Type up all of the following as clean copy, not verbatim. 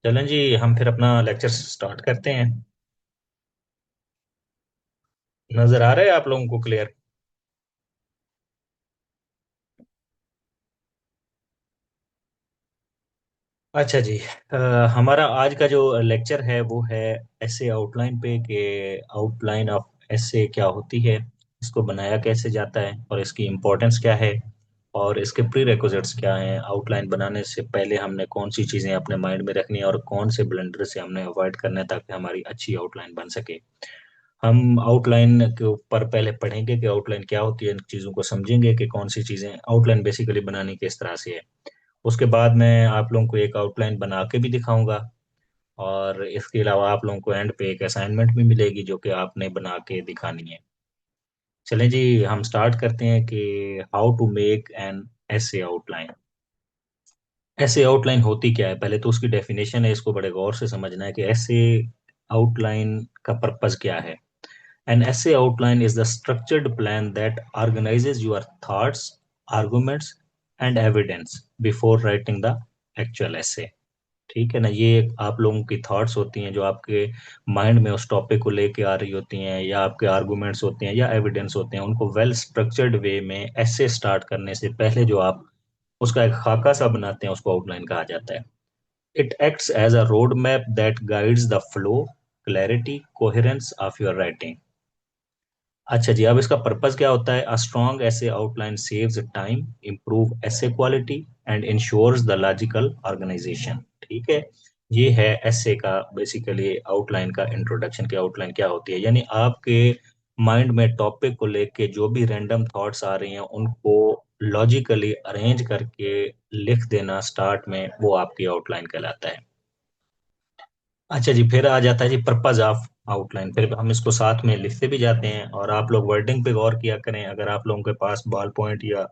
चलें जी, हम फिर अपना लेक्चर स्टार्ट करते हैं। नजर आ रहा है आप लोगों को क्लियर? अच्छा जी। हमारा आज का जो लेक्चर है वो है ऐसे आउटलाइन पे कि आउटलाइन ऑफ ऐसे क्या होती है, इसको बनाया कैसे जाता है और इसकी इम्पोर्टेंस क्या है और इसके प्री रिक्विजिट्स क्या हैं। आउटलाइन बनाने से पहले हमने कौन सी चीज़ें अपने माइंड में रखनी है और कौन से ब्लंडर से हमने अवॉइड करना है ताकि हमारी अच्छी आउटलाइन बन सके। हम आउटलाइन के ऊपर पहले पढ़ेंगे कि आउटलाइन क्या होती है, इन चीज़ों को समझेंगे कि कौन सी चीज़ें आउटलाइन बेसिकली बनानी किस तरह से है। उसके बाद मैं आप लोगों को एक आउटलाइन बना के भी दिखाऊंगा और इसके अलावा आप लोगों को एंड पे एक असाइनमेंट भी मिलेगी जो कि आपने बना के दिखानी है। चलें जी, हम स्टार्ट करते हैं कि हाउ टू मेक एन ऐसे आउटलाइन। ऐसे आउटलाइन होती क्या है, पहले तो उसकी डेफिनेशन है, इसको बड़े गौर से समझना है कि ऐसे आउटलाइन का पर्पस क्या है। An essay outline is the structured plan that organizes your thoughts, arguments, and evidence before writing the actual essay। ठीक है ना, ये आप लोगों की थॉट्स होती हैं जो आपके माइंड में उस टॉपिक को लेके आ रही होती हैं, या आपके आर्गुमेंट्स होते हैं या एविडेंस होते हैं, उनको वेल स्ट्रक्चर्ड वे में ऐसे स्टार्ट करने से पहले जो आप उसका एक खाका सा बनाते हैं उसको आउटलाइन कहा जाता है। It acts as a road map that guides the flow, clarity, coherence of your writing. अच्छा जी, अब इसका पर्पस क्या होता है। A strong essay outline saves time, improve essay quality and ensures the logical organization. ठीक है, ये है ऐसे का बेसिकली आउटलाइन का इंट्रोडक्शन की आउटलाइन क्या होती है। यानी आपके माइंड में टॉपिक को लेके जो भी रैंडम थॉट्स आ रही हैं उनको लॉजिकली अरेंज करके लिख देना स्टार्ट में, वो आपकी आउटलाइन कहलाता है। अच्छा जी, फिर आ जाता है जी पर्पज ऑफ आउटलाइन। फिर हम इसको साथ में लिखते भी जाते हैं और आप लोग वर्डिंग पे गौर किया करें। अगर आप लोगों के पास बॉल पॉइंट या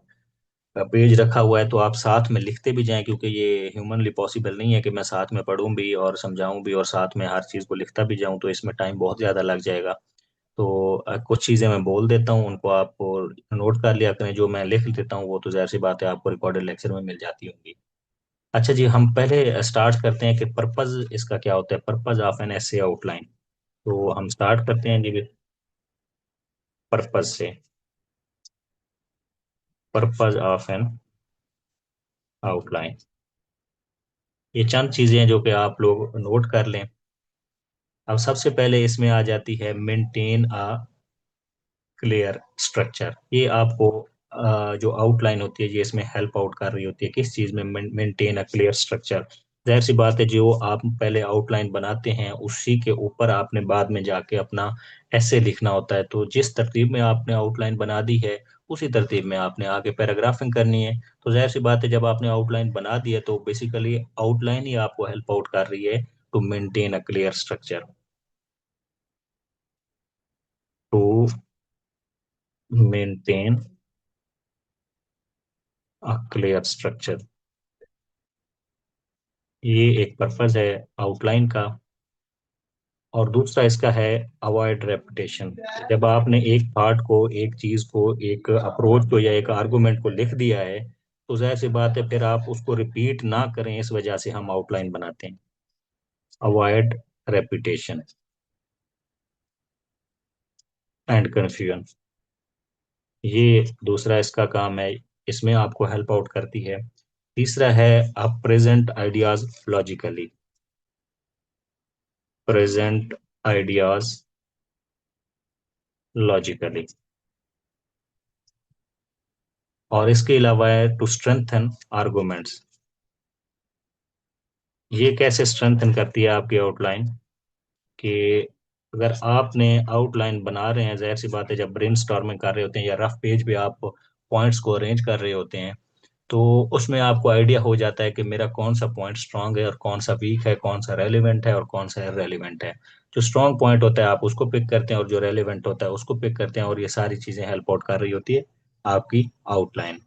पेज रखा हुआ है तो आप साथ में लिखते भी जाएं, क्योंकि ये ह्यूमनली पॉसिबल नहीं है कि मैं साथ में पढ़ूं भी और समझाऊं भी और साथ में हर चीज़ को लिखता भी जाऊं, तो इसमें टाइम बहुत ज़्यादा लग जाएगा। तो कुछ चीज़ें मैं बोल देता हूं, उनको आप नोट कर लिया करें। जो मैं लिख देता हूं वो तो जाहिर सी बात है आपको रिकॉर्डेड लेक्चर में मिल जाती होंगी। अच्छा जी, हम पहले स्टार्ट करते हैं कि पर्पज इसका क्या होता है, पर्पज ऑफ एन ऐसे आउटलाइन। तो हम स्टार्ट करते हैं जी पर्पज से। पर्पज ऑफ एन आउटलाइन, ये चंद चीजें हैं जो कि आप लोग नोट कर लें। अब सबसे पहले इसमें आ जाती है मेंटेन अ क्लियर स्ट्रक्चर। ये आपको जो आउटलाइन होती है ये इसमें हेल्प आउट कर रही होती है किस चीज में, मेंटेन अ क्लियर स्ट्रक्चर। जाहिर सी बात है, जो आप पहले आउटलाइन बनाते हैं उसी के ऊपर आपने बाद में जाके अपना ऐसे लिखना होता है। तो जिस तरतीब में आपने आउटलाइन बना दी है उसी तरतीब में आपने आगे पैराग्राफिंग करनी है। तो जाहिर सी बात है, जब आपने आउटलाइन बना दी है तो बेसिकली आउटलाइन ही आपको हेल्प आउट कर रही है to maintain a clear structure. To maintain clear structure, ये एक पर्पज है आउटलाइन का। और दूसरा इसका है अवॉइड रेपिटेशन। जब आपने एक पार्ट को, एक चीज को, एक अप्रोच को या एक आर्गुमेंट को लिख दिया है तो जाहिर सी बात है फिर आप उसको रिपीट ना करें, इस वजह से हम आउटलाइन बनाते हैं। अवॉइड रेपिटेशन एंड कंफ्यूजन, ये दूसरा इसका काम है, इसमें आपको हेल्प आउट करती है। तीसरा है आप present ideas logically, present ideas logically. और इसके अलावा है टू स्ट्रेंथन आर्गुमेंट्स। ये कैसे स्ट्रेंथन करती है आपकी आउटलाइन कि अगर आपने आउटलाइन बना रहे हैं, जाहिर सी बात है जब ब्रेनस्टॉर्मिंग कर रहे होते हैं या रफ पेज पे आप पॉइंट्स को अरेंज कर रहे होते हैं तो उसमें आपको आइडिया हो जाता है कि मेरा कौन सा पॉइंट स्ट्रांग है और कौन सा वीक है, कौन सा रेलिवेंट है और कौन सा इररेलेवेंट है। जो स्ट्रांग पॉइंट होता है आप उसको पिक करते हैं और जो रेलिवेंट होता है उसको पिक करते हैं, और ये सारी चीजें हेल्प आउट कर रही होती है आपकी आउटलाइन।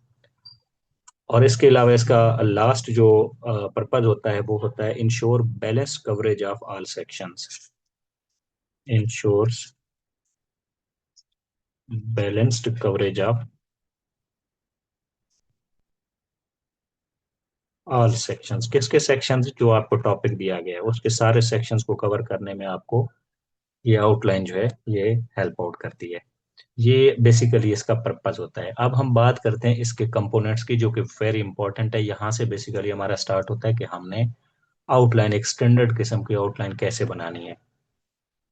और इसके अलावा इसका लास्ट जो पर्पज होता है वो होता है ensure balance coverage of all sections. Ensures balanced coverage of all sections, किसके सेक्शंस, जो आपको टॉपिक दिया गया है उसके सारे सेक्शंस को कवर करने में आपको ये आउटलाइन जो है ये हेल्प आउट करती है। ये बेसिकली इसका पर्पस होता है। अब हम बात करते हैं इसके कंपोनेंट्स की, जो कि वेरी इंपॉर्टेंट है। यहाँ से बेसिकली हमारा स्टार्ट होता है कि हमने आउटलाइन, एक स्टैंडर्ड किस्म की आउटलाइन कैसे बनानी है।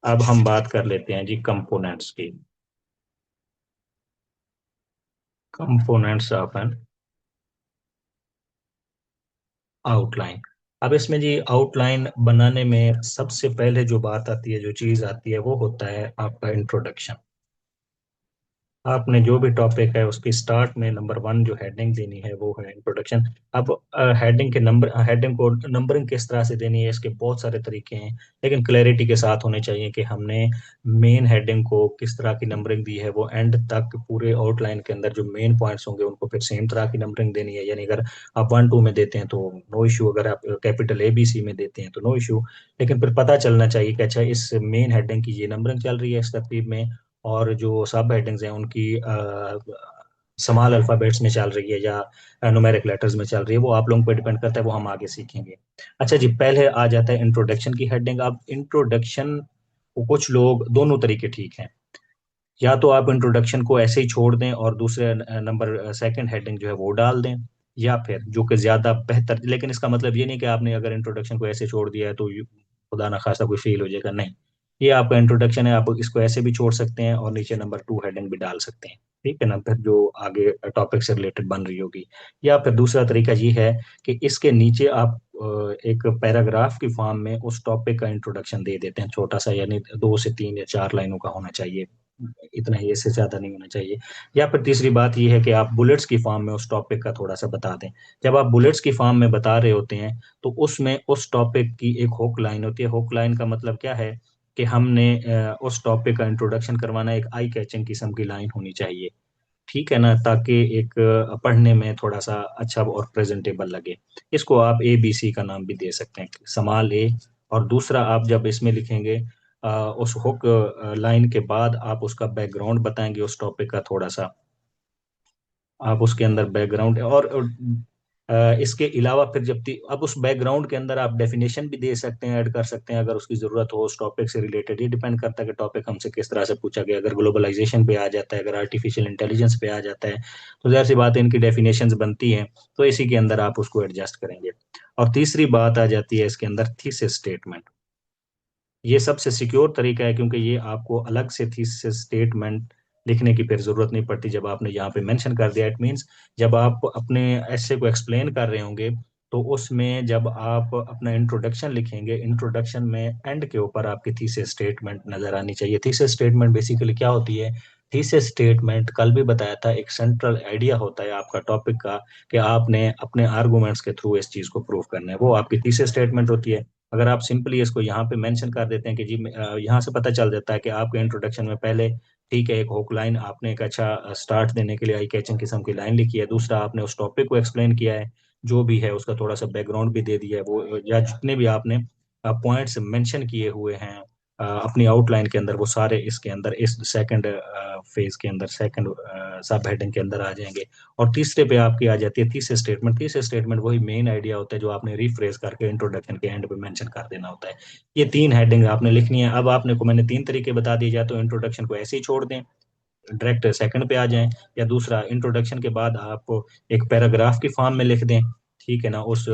अब हम बात कर लेते हैं जी कंपोनेंट्स की। Components of N outline. अब इसमें जी आउटलाइन बनाने में सबसे पहले जो बात आती है, जो चीज आती है, वो होता है आपका इंट्रोडक्शन। आपने जो भी टॉपिक है उसकी स्टार्ट में नंबर वन जो हेडिंग देनी है वो है इंट्रोडक्शन। अब हेडिंग के नंबर, हेडिंग को नंबरिंग किस तरह से देनी है, इसके बहुत सारे तरीके हैं, लेकिन क्लैरिटी के साथ होने चाहिए कि हमने मेन हेडिंग को किस तरह की नंबरिंग दी है। वो एंड तक पूरे आउटलाइन के अंदर जो मेन पॉइंट्स होंगे उनको फिर सेम तरह की नंबरिंग देनी है। यानी अगर आप 1 2 में देते हैं तो नो इशू, अगर आप कैपिटल ABC में देते हैं तो नो इशू। लेकिन फिर पता चलना चाहिए कि अच्छा इस मेन हेडिंग की ये नंबरिंग चल रही है इस तरतीब में, और जो सब हेडिंग्स हैं उनकी स्मॉल अल्फाबेट्स में चल रही है या न्यूमेरिक लेटर्स में चल रही है, वो आप लोगों पर डिपेंड करता है, वो हम आगे सीखेंगे। अच्छा जी, पहले आ जाता है इंट्रोडक्शन की हेडिंग। अब इंट्रोडक्शन को कुछ लोग दोनों तरीके ठीक हैं। या तो आप इंट्रोडक्शन को ऐसे ही छोड़ दें और दूसरे नंबर सेकंड हेडिंग जो है वो डाल दें, या फिर जो कि ज्यादा बेहतर, लेकिन इसका मतलब ये नहीं कि आपने अगर इंट्रोडक्शन को ऐसे छोड़ दिया है तो खुदा ना खास्ता कोई फेल हो जाएगा, नहीं। ये आपका इंट्रोडक्शन है, आप इसको ऐसे भी छोड़ सकते हैं और नीचे नंबर 2 हेडिंग भी डाल सकते हैं। ठीक है ना, फिर जो आगे टॉपिक से रिलेटेड बन रही होगी। या फिर दूसरा तरीका ये है कि इसके नीचे आप एक पैराग्राफ की फॉर्म में उस टॉपिक का इंट्रोडक्शन दे देते हैं, छोटा सा, यानी 2 से 3 या 4 लाइनों का होना चाहिए, इतना ही, इससे ज्यादा नहीं होना चाहिए। या फिर तीसरी बात यह है कि आप बुलेट्स की फॉर्म में उस टॉपिक का थोड़ा सा बता दें। जब आप बुलेट्स की फॉर्म में बता रहे होते हैं तो उसमें उस टॉपिक की एक हुक लाइन होती है। हुक लाइन का मतलब क्या है कि हमने उस टॉपिक का इंट्रोडक्शन करवाना, एक आई कैचिंग किस्म की लाइन होनी चाहिए। ठीक है ना, ताकि एक पढ़ने में थोड़ा सा अच्छा और प्रेजेंटेबल लगे। इसको आप ABC का नाम भी दे सकते हैं, स्मॉल ए। और दूसरा, आप जब इसमें लिखेंगे उस हुक लाइन के बाद आप उसका बैकग्राउंड बताएंगे उस टॉपिक का थोड़ा सा, आप उसके अंदर बैकग्राउंड और इसके अलावा फिर अब उस बैकग्राउंड के अंदर आप डेफिनेशन भी दे सकते हैं, ऐड कर सकते हैं अगर उसकी जरूरत हो उस टॉपिक से रिलेटेड। ये डिपेंड करता है कि टॉपिक हमसे किस तरह से पूछा गया। अगर ग्लोबलाइजेशन पे आ जाता है, अगर आर्टिफिशियल इंटेलिजेंस पे आ जाता है, तो जाहिर सी बात है इनकी डेफिनेशंस बनती हैं, तो इसी के अंदर आप उसको एडजस्ट करेंगे। और तीसरी बात आ जाती है इसके अंदर थीसिस स्टेटमेंट। ये सबसे सिक्योर तरीका है, क्योंकि ये आपको अलग से थीसिस स्टेटमेंट लिखने की फिर जरूरत नहीं पड़ती। जब आपने यहाँ पे मेंशन कर दिया, इट मींस जब आप अपने ऐसे को एक्सप्लेन कर रहे होंगे तो उसमें जब आप अपना इंट्रोडक्शन लिखेंगे, इंट्रोडक्शन में एंड के ऊपर आपकी थीसिस स्टेटमेंट नजर आनी चाहिए। थीसिस स्टेटमेंट बेसिकली क्या होती है? थीसिस स्टेटमेंट कल भी बताया था, एक सेंट्रल आइडिया होता है आपका टॉपिक का, कि आपने अपने आर्गुमेंट्स के थ्रू इस चीज को प्रूव करना है, वो आपकी थीसिस स्टेटमेंट होती है। अगर आप सिंपली इसको यहाँ पे मेंशन कर देते हैं कि जी यहाँ से पता चल जाता है कि आपके इंट्रोडक्शन में पहले ठीक है एक हुक लाइन, आपने एक अच्छा स्टार्ट देने के लिए आई कैचिंग किस्म की लाइन लिखी है, दूसरा आपने उस टॉपिक को एक्सप्लेन किया है, जो भी है उसका थोड़ा सा बैकग्राउंड भी दे दिया है, वो या जितने भी आपने पॉइंट्स मेंशन किए हुए हैं अपनी आउटलाइन के अंदर, वो सारे इसके अंदर इस सेकंड फेज के अंदर, सेकंड सब हेडिंग के अंदर आ जाएंगे। और तीसरे पे आपकी आ जाती है तीसरे स्टेटमेंट। तीसरे स्टेटमेंट वही मेन आइडिया होता है जो आपने रिफ्रेश करके इंट्रोडक्शन के एंड पे मेंशन कर देना होता है। ये 3 हेडिंग आपने लिखनी है। अब आपने को मैंने 3 तरीके बता दिए, या तो इंट्रोडक्शन को ऐसे ही छोड़ दें, डायरेक्ट सेकंड पे आ जाएं, या दूसरा इंट्रोडक्शन के बाद आप एक पैराग्राफ की फॉर्म में लिख दें, ठीक है ना, उस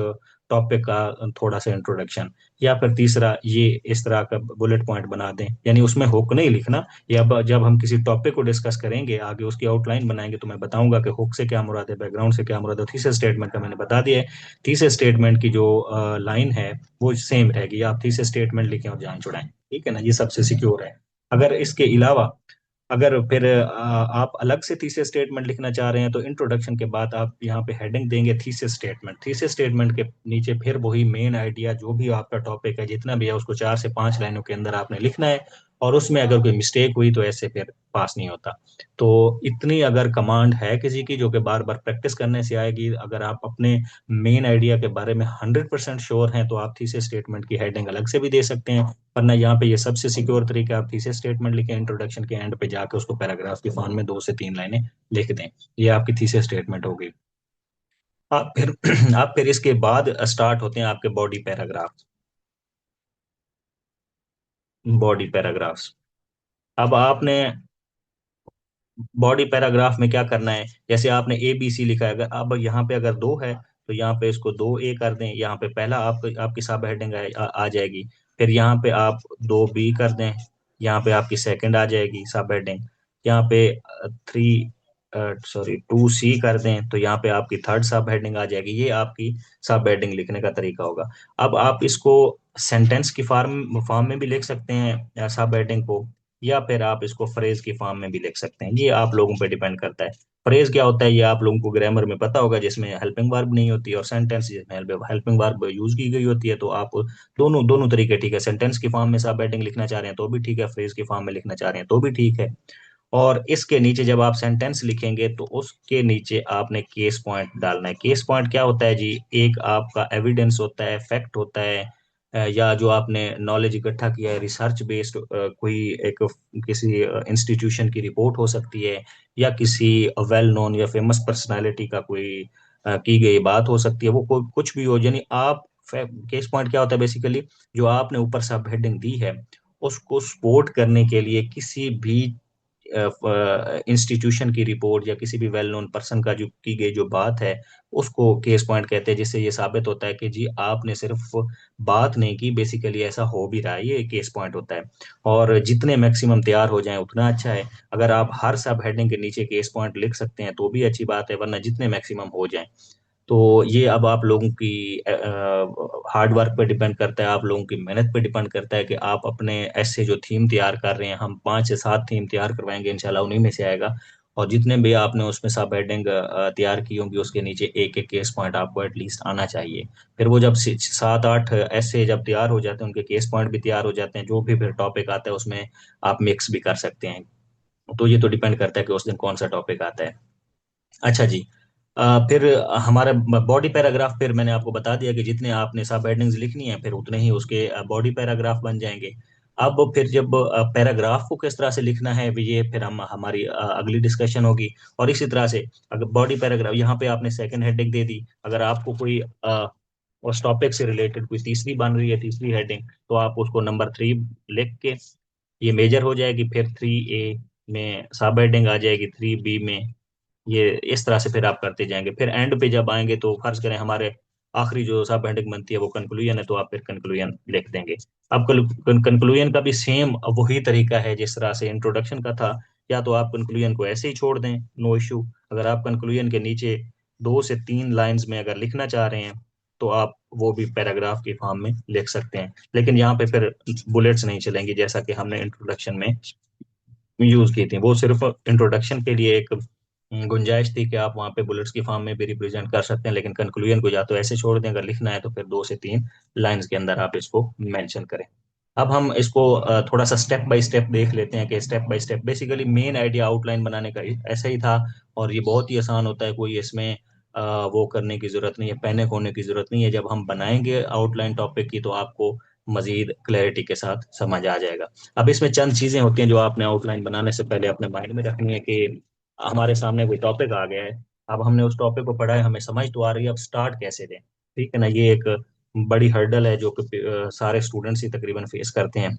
टॉपिक का थोड़ा सा इंट्रोडक्शन। या फिर तीसरा ये इस तरह का बुलेट पॉइंट बना दें, यानी उसमें हुक नहीं लिखना। या जब हम किसी टॉपिक को डिस्कस करेंगे आगे, उसकी आउटलाइन बनाएंगे, तो मैं बताऊंगा कि हुक से क्या मुराद है, बैकग्राउंड से क्या मुराद है। तीसरे स्टेटमेंट का मैंने बता दिया है। तीसरे स्टेटमेंट की जो लाइन है वो सेम रहेगी, आप तीसरे स्टेटमेंट लिखें और जान छुड़ाएं। ठीक है ना, ये सबसे सिक्योर है। अगर इसके अलावा, अगर फिर आप अलग से थीसिस स्टेटमेंट लिखना चाह रहे हैं, तो इंट्रोडक्शन के बाद आप यहाँ पे हेडिंग देंगे थीसिस स्टेटमेंट। थीसिस स्टेटमेंट के नीचे फिर वही मेन आइडिया, जो भी आपका टॉपिक है जितना भी है, उसको 4 से 5 लाइनों के अंदर आपने लिखना है। और उसमें अगर कोई मिस्टेक हुई तो ऐसे फिर पास नहीं होता। तो इतनी अगर कमांड है किसी की जो कि बार बार प्रैक्टिस करने से आएगी, अगर आप अपने मेन आइडिया के बारे में 100% श्योर हैं, तो आप थीसिस स्टेटमेंट की हेडिंग अलग से भी दे सकते हैं। वरना यहाँ पे ये सबसे सिक्योर तरीका, आप थीसिस स्टेटमेंट लिखें, इंट्रोडक्शन के एंड पे जाके उसको पैराग्राफ की फॉर्म में 2 से 3 लाइनें लिख दें। ये आपकी थीसिस स्टेटमेंट होगी। आप फिर आप फिर इसके बाद स्टार्ट होते हैं आपके बॉडी पैराग्राफ। Body paragraphs. अब आपने बॉडी पैराग्राफ में क्या करना है, जैसे आपने ए बी सी लिखा है, अगर अब यहाँ पे अगर दो है तो यहाँ पे इसको दो ए कर दें, यहाँ पे पहला आपकी सब हेडिंग आ जाएगी। फिर यहाँ पे आप दो बी कर दें, यहाँ पे आपकी सेकंड आ जाएगी सब हेडिंग। यहाँ पे थ्री सॉरी टू सी कर दें तो यहाँ पे आपकी थर्ड सब हेडिंग आ जाएगी। ये आपकी सब हेडिंग लिखने का तरीका होगा। अब आप इसको सेंटेंस की फॉर्म फॉर्म में भी लिख सकते हैं सब हेडिंग को, या फिर आप इसको फ्रेज की फॉर्म में भी लिख सकते हैं। ये आप लोगों पे डिपेंड करता है। फ्रेज क्या होता है ये आप लोगों को ग्रामर में पता होगा, जिसमें हेल्पिंग वर्ब नहीं होती, और सेंटेंस जिसमें हेल्पिंग वर्ब यूज की गई होती है। तो आप दोनों दोनों तरीके ठीक है, सेंटेंस की फॉर्म में सब हेडिंग लिखना चाह रहे हैं तो भी ठीक है, फ्रेज की फॉर्म में लिखना चाह रहे हैं तो भी ठीक है। और इसके नीचे जब आप सेंटेंस लिखेंगे तो उसके नीचे आपने केस पॉइंट डालना है। केस पॉइंट क्या होता है जी, एक आपका एविडेंस होता है, फैक्ट होता है, या जो आपने नॉलेज इकट्ठा किया है, रिसर्च बेस्ड कोई एक किसी इंस्टीट्यूशन की रिपोर्ट हो सकती है, या किसी वेल नोन या फेमस पर्सनालिटी का कोई की गई बात हो सकती है, वो कोई कुछ भी हो। यानी आप केस पॉइंट क्या होता है बेसिकली, जो आपने ऊपर सब हेडिंग दी है उसको सपोर्ट करने के लिए किसी भी इंस्टीट्यूशन की रिपोर्ट या किसी भी वेल नोन पर्सन का जो की गई जो बात है उसको केस पॉइंट कहते हैं, जिससे ये साबित होता है कि जी आपने सिर्फ बात नहीं की, बेसिकली ऐसा हो भी रहा है, ये केस पॉइंट होता है। और जितने मैक्सिमम तैयार हो जाएं उतना अच्छा है। अगर आप हर सब हेडिंग के नीचे केस पॉइंट लिख सकते हैं तो भी अच्छी बात है, वरना जितने मैक्सिमम हो जाएं। तो ये अब आप लोगों की हार्ड वर्क पे डिपेंड करता है, आप लोगों की मेहनत पे डिपेंड करता है कि आप अपने ऐसे जो थीम तैयार कर रहे हैं, हम 5 से 7 थीम तैयार करवाएंगे इंशाल्लाह, उन्हीं में से आएगा। और जितने भी आपने उसमें सब हेडिंग तैयार की होंगी उसके नीचे एक एक केस पॉइंट आपको एटलीस्ट आना चाहिए। फिर वो जब 7 8 ऐसे जब तैयार हो जाते हैं, उनके केस पॉइंट भी तैयार हो जाते हैं, जो भी फिर टॉपिक आता है उसमें आप मिक्स भी कर सकते हैं। तो ये तो डिपेंड करता है कि उस दिन कौन सा टॉपिक आता है। अच्छा जी। फिर हमारा बॉडी पैराग्राफ, फिर मैंने आपको बता दिया कि जितने आपने सब हेडिंग्स लिखनी है फिर उतने ही उसके बॉडी पैराग्राफ बन जाएंगे। अब फिर जब पैराग्राफ को किस तरह से लिखना है ये फिर हम हमारी अगली डिस्कशन होगी। और इसी तरह से अगर बॉडी पैराग्राफ यहाँ पे आपने सेकंड हेडिंग दे दी, अगर आपको कोई उस टॉपिक से रिलेटेड कोई तीसरी बन रही है, तीसरी हेडिंग, तो आप उसको नंबर 3 लिख के ये मेजर हो जाएगी। फिर 3A में सब हेडिंग आ जाएगी, 3B में। ये इस तरह से फिर आप करते जाएंगे। फिर एंड पे जब आएंगे तो फर्ज करें हमारे आखिरी जो सब हेडिंग बनती है वो कंक्लूजन है, तो आप फिर कंक्लूजन लिख देंगे। अब कंक्लूजन का भी सेम वही तरीका है जिस तरह से इंट्रोडक्शन का था। या तो आप कंक्लूजन को ऐसे ही छोड़ दें, नो इशू। अगर आप कंक्लूजन के नीचे 2 से 3 लाइंस में अगर लिखना चाह रहे हैं तो आप वो भी पैराग्राफ की फॉर्म में लिख सकते हैं, लेकिन यहाँ पे फिर बुलेट्स नहीं चलेंगी जैसा कि हमने इंट्रोडक्शन में यूज की थी। वो सिर्फ इंट्रोडक्शन के लिए एक गुंजाइश थी कि आप वहाँ पे बुलेट्स की फॉर्म में भी रिप्रेजेंट कर सकते हैं, लेकिन कंक्लूजन को या तो ऐसे छोड़ दें, अगर लिखना है तो फिर 2 से 3 लाइंस के अंदर आप इसको मेंशन करें। अब हम इसको थोड़ा सा स्टेप बाय स्टेप देख लेते हैं कि step by step basically main idea outline बनाने का ऐसा ही था। और ये बहुत ही आसान होता है, कोई इसमें वो करने की जरूरत नहीं है, पैनिक होने की जरूरत नहीं है। जब हम बनाएंगे आउटलाइन टॉपिक की तो आपको मजीद क्लैरिटी के साथ समझ आ जाएगा। अब इसमें चंद चीजें होती हैं जो आपने आउटलाइन बनाने से पहले अपने माइंड में रखनी है कि हमारे सामने कोई टॉपिक आ गया है, अब हमने उस टॉपिक को पढ़ा है, हमें समझ तो आ रही है, अब स्टार्ट कैसे दें। ठीक है ना, ये एक बड़ी हर्डल है जो कि सारे स्टूडेंट्स ही तकरीबन फेस करते हैं।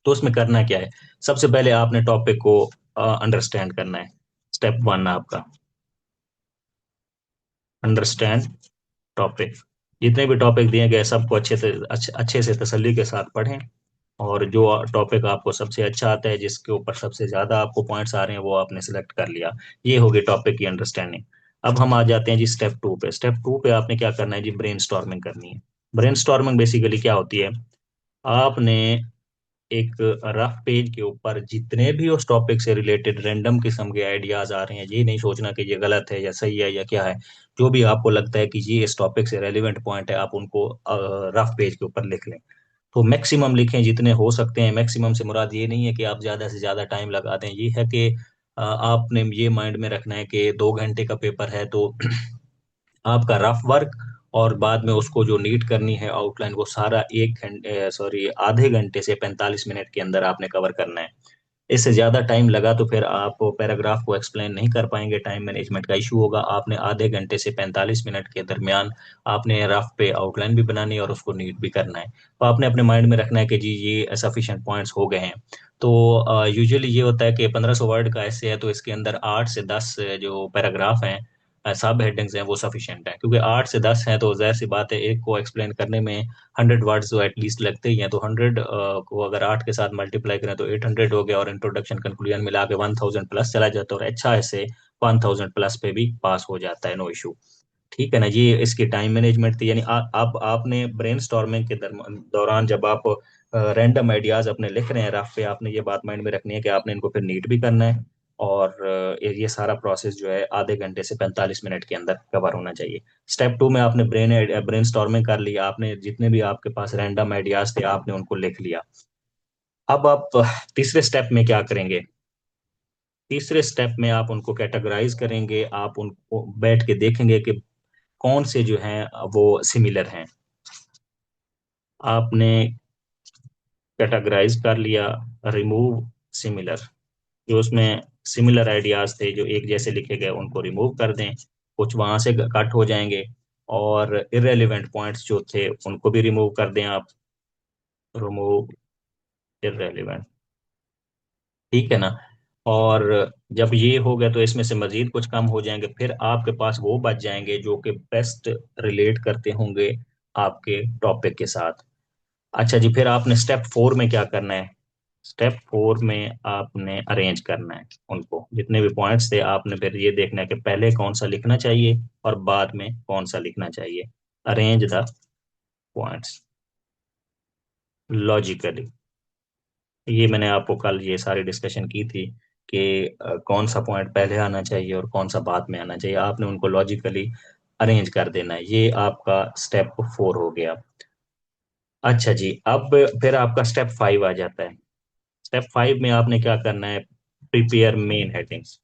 तो उसमें करना क्या है, सबसे पहले आपने टॉपिक को अंडरस्टैंड करना है। स्टेप 1 आपका अंडरस्टैंड टॉपिक। जितने भी टॉपिक दिए गए सबको अच्छे से तसल्ली के साथ पढ़ें। और जो टॉपिक आपको सबसे अच्छा आता है, जिसके ऊपर सबसे ज्यादा आपको पॉइंट्स आ रहे हैं, वो आपने सिलेक्ट कर लिया। ये होगी टॉपिक की अंडरस्टैंडिंग। अब हम आ जाते हैं जी स्टेप 2 पे। स्टेप 2 पे आपने क्या करना है जी, ब्रेनस्टॉर्मिंग करनी है। ब्रेनस्टॉर्मिंग बेसिकली क्या होती है, आपने एक रफ पेज के ऊपर जितने भी उस टॉपिक से रिलेटेड रैंडम किस्म के आइडियाज आ रहे हैं, ये नहीं सोचना कि ये गलत है या सही है या क्या है, जो भी आपको लगता है कि ये इस टॉपिक से रेलिवेंट पॉइंट है आप उनको रफ पेज के ऊपर लिख लें। तो मैक्सिमम लिखें जितने हो सकते हैं। मैक्सिमम से मुराद ये नहीं है कि आप ज्यादा से ज्यादा टाइम लगा दें, ये है कि आपने ये माइंड में रखना है कि 2 घंटे का पेपर है तो आपका रफ वर्क और बाद में उसको जो नीट करनी है आउटलाइन, वो सारा 1 घंटे सॉरी आधे घंटे से 45 मिनट के अंदर आपने कवर करना है। इससे ज़्यादा टाइम लगा तो फिर आप पैराग्राफ को एक्सप्लेन नहीं कर पाएंगे, टाइम मैनेजमेंट का इशू होगा। आपने आधे घंटे से 45 मिनट के दरमियान आपने रफ पे आउटलाइन भी बनानी है और उसको नीट भी करना है। तो आपने अपने माइंड में रखना है कि जी ये सफिशिएंट पॉइंट्स हो गए हैं। तो यूजुअली ये होता है कि 1500 वर्ड का ऐसे है तो इसके अंदर 8 से 10 जो पैराग्राफ हैं, सब हेडिंग्स हैं, वो सफिशिएंट है, क्योंकि 8 से 10 हैं तो जाहिर सी बात है एक को एक्सप्लेन करने में 100 वर्ड्स तो एटलीस्ट लगते ही हैं। तो 100 को अगर 8 के साथ मल्टीप्लाई करें तो 800 हो गया, और इंट्रोडक्शन कंक्लूजन मिला के 1000 प्लस चला जाता है, और अच्छा ऐसे 1000 प्लस पे भी पास हो जाता है, नो इशू। ठीक है ना, ये इसकी टाइम मैनेजमेंट थी। यानी आप आपने ब्रेनस्टॉर्मिंग के दौरान जब आप रैंडम आइडियाज अपने लिख रहे हैं रफ पे, आपने ये बात माइंड में रखनी है कि आपने इनको फिर नीट भी करना है, और ये सारा प्रोसेस जो है आधे घंटे से 45 मिनट के अंदर कवर होना चाहिए। स्टेप 2 में आपने ब्रेनस्टॉर्मिंग कर लिया, आपने जितने भी आपके पास रैंडम आइडियाज थे आपने उनको लिख लिया। अब आप तीसरे स्टेप में क्या करेंगे? तीसरे स्टेप में आप उनको कैटेगराइज करेंगे, आप उनको बैठ के देखेंगे कि कौन से जो हैं वो सिमिलर हैं। आपने कैटेगराइज कर लिया, रिमूव सिमिलर। जो उसमें सिमिलर आइडियाज थे जो एक जैसे लिखे गए उनको रिमूव कर दें, कुछ वहां से कट हो जाएंगे। और इररेलेवेंट पॉइंट्स जो थे उनको भी रिमूव कर दें आप, रिमूव इररेलेवेंट। ठीक है ना। और जब ये हो गया तो इसमें से मजीद कुछ कम हो जाएंगे, फिर आपके पास वो बच जाएंगे जो कि बेस्ट रिलेट करते होंगे आपके टॉपिक के साथ। अच्छा जी, फिर आपने स्टेप 4 में क्या करना है? स्टेप 4 में आपने अरेंज करना है उनको, जितने भी पॉइंट्स थे आपने फिर ये देखना है कि पहले कौन सा लिखना चाहिए और बाद में कौन सा लिखना चाहिए। Arrange the points logically. ये मैंने आपको कल ये सारी डिस्कशन की थी कि कौन सा पॉइंट पहले आना चाहिए और कौन सा बाद में आना चाहिए, आपने उनको लॉजिकली अरेंज कर देना है। ये आपका स्टेप 4 हो गया। अच्छा जी, अब फिर आपका स्टेप 5 आ जाता है। स्टेप 5 में आपने क्या करना है? Prepare main headings.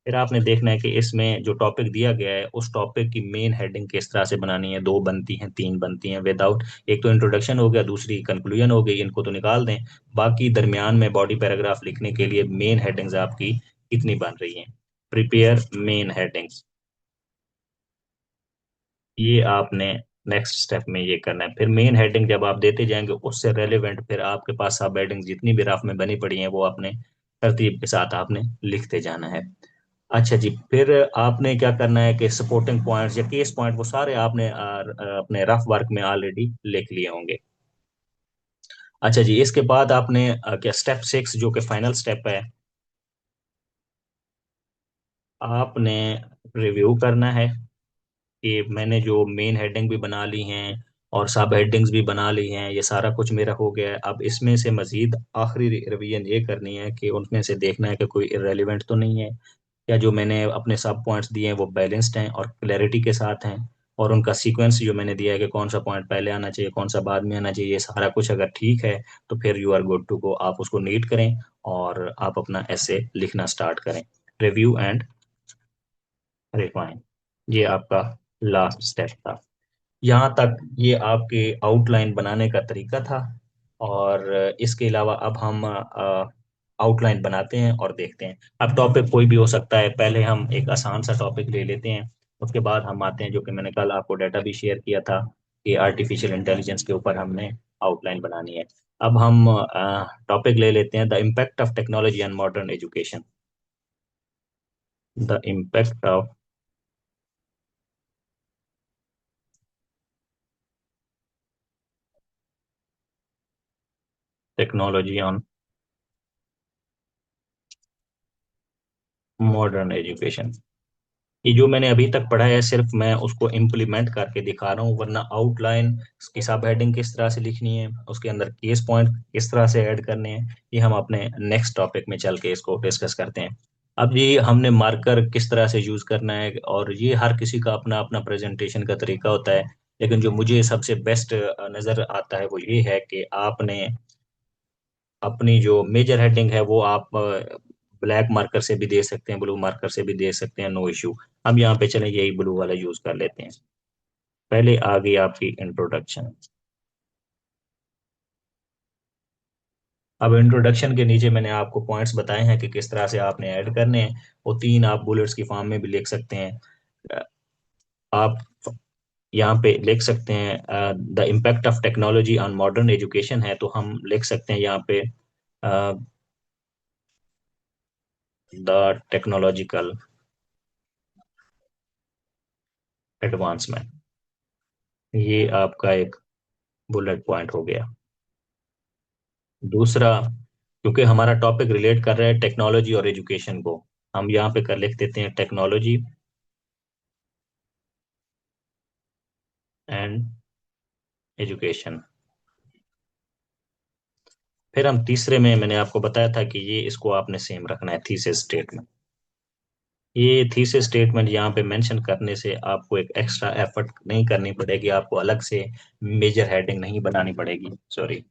फिर आपने देखना है कि इसमें जो टॉपिक दिया गया है उस टॉपिक की मेन हेडिंग किस तरह से बनानी है। दो बनती हैं, तीन बनती हैं, विदाउट। एक तो इंट्रोडक्शन हो गया, दूसरी कंक्लूजन हो गई, इनको तो निकाल दें। बाकी दरमियान में बॉडी पैराग्राफ लिखने के लिए मेन हेडिंग्स आपकी कितनी बन रही हैं? Prepare main headings. ये आपने नेक्स्ट स्टेप में ये करना है। फिर मेन हेडिंग जब आप देते जाएंगे उससे रेलेवेंट फिर आपके पास सब हेडिंग जितनी भी रफ में बनी पड़ी हैं वो आपने तरतीब के साथ आपने लिखते जाना है। अच्छा जी, फिर आपने क्या करना है कि सपोर्टिंग पॉइंट्स या केस पॉइंट वो सारे आपने अपने रफ वर्क में ऑलरेडी लिख लिए होंगे। अच्छा जी, इसके बाद आपने क्या स्टेप 6 जो कि फाइनल स्टेप है, आपने रिव्यू करना है कि मैंने जो मेन हेडिंग भी बना ली हैं और सब हेडिंग्स भी बना ली हैं, ये सारा कुछ मेरा हो गया है। अब इसमें से मजीद आखिरी रिवीजन ये करनी है कि उनमें से देखना है कि कोई इरेलीवेंट तो नहीं है, या जो मैंने अपने सब पॉइंट्स दिए हैं वो बैलेंस्ड हैं और क्लैरिटी के साथ हैं, और उनका सीक्वेंस जो मैंने दिया है कि कौन सा पॉइंट पहले आना चाहिए कौन सा बाद में आना चाहिए, ये सारा कुछ अगर ठीक है तो फिर you are good to go. आप उसको नीट करें और आप अपना ऐसे लिखना स्टार्ट करें। रिव्यू एंड रिफाइन, ये आपका लास्ट स्टेप था। यहाँ तक ये आपके आउटलाइन बनाने का तरीका था। और इसके अलावा अब हम आउटलाइन बनाते हैं और देखते हैं। अब टॉपिक कोई भी हो सकता है, पहले हम एक आसान सा टॉपिक ले लेते हैं, उसके बाद हम आते हैं जो कि मैंने कल आपको डाटा भी शेयर किया था कि आर्टिफिशियल इंटेलिजेंस के ऊपर हमने आउटलाइन बनानी है। अब हम टॉपिक ले लेते हैं, the impact of technology on modern education. The impact of technology on modern education. ये जो मैंने अभी तक पढ़ा है सिर्फ मैं उसको इम्प्लीमेंट करके दिखा रहा हूँ, वरना आउटलाइन की सब हेडिंग किस तरह से लिखनी है, उसके अंदर केस पॉइंट किस तरह से ऐड करने हैं, ये हम अपने नेक्स्ट टॉपिक में चल के इसको डिस्कस करते हैं। अब ये हमने मार्कर किस तरह से यूज करना है, और ये हर किसी का अपना अपना प्रेजेंटेशन का तरीका होता है, लेकिन जो मुझे सबसे बेस्ट नज़र आता है वो ये है कि आपने अपनी जो मेजर हेडिंग है वो आप ब्लैक मार्कर से भी दे सकते हैं, ब्लू मार्कर से भी दे सकते हैं, नो इशू। हम यहाँ पे चलें यही ब्लू वाला यूज कर लेते हैं। पहले आ गई आपकी इंट्रोडक्शन। अब इंट्रोडक्शन के नीचे मैंने आपको पॉइंट्स बताए हैं कि किस तरह से आपने ऐड करने हैं। वो तीन आप बुलेट्स की फॉर्म में भी लिख सकते हैं। आप यहाँ पे लिख सकते हैं the impact of technology on modern education है, तो हम लिख सकते हैं यहाँ पे द टेक्नोलॉजिकल एडवांसमेंट। ये आपका एक बुलेट पॉइंट हो गया। दूसरा, क्योंकि हमारा टॉपिक रिलेट कर रहा है टेक्नोलॉजी और एजुकेशन को, हम यहाँ पे कर लिख देते हैं टेक्नोलॉजी एंड एजुकेशन। फिर हम तीसरे में, मैंने आपको बताया था कि ये इसको आपने सेम रखना है थीसिस स्टेटमेंट। ये थीसिस स्टेटमेंट यहाँ पे मेंशन करने से आपको एक एक्स्ट्रा एफर्ट नहीं करनी पड़ेगी, आपको अलग से मेजर हेडिंग नहीं बनानी पड़ेगी, सॉरी,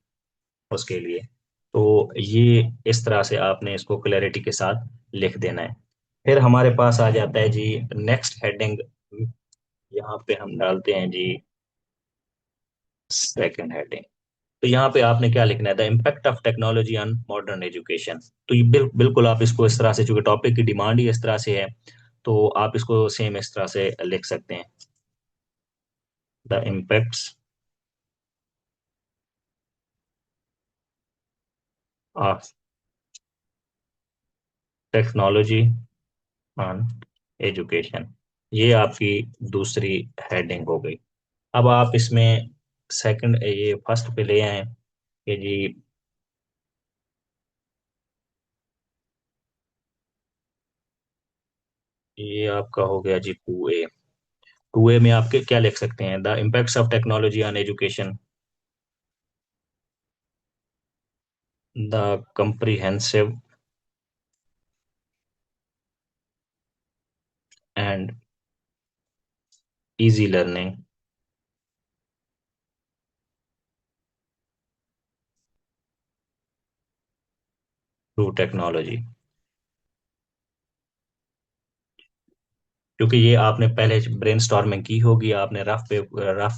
उसके लिए। तो ये इस तरह से आपने इसको क्लैरिटी के साथ लिख देना है। फिर हमारे पास आ जाता है जी नेक्स्ट हेडिंग। यहाँ पे हम डालते हैं जी सेकंड हेडिंग। तो यहाँ पे आपने क्या लिखना है, the impact of technology on modern education. तो ये बिल्कुल आप इसको इस तरह से, चूंकि टॉपिक की डिमांड ही इस तरह से है, तो आप इसको सेम इस तरह से लिख सकते हैं, the impacts of technology on education. ये आपकी दूसरी हेडिंग हो गई। अब आप इसमें सेकंड, ये फर्स्ट पे ले आए कि जी ये आपका हो गया जी 2A। 2A में आपके क्या लिख सकते हैं, the impacts of technology on education, the comprehensive and easy learning through technology। क्योंकि ये आपने पहले ब्रेनस्टॉर्मिंग की होगी, आपने रफ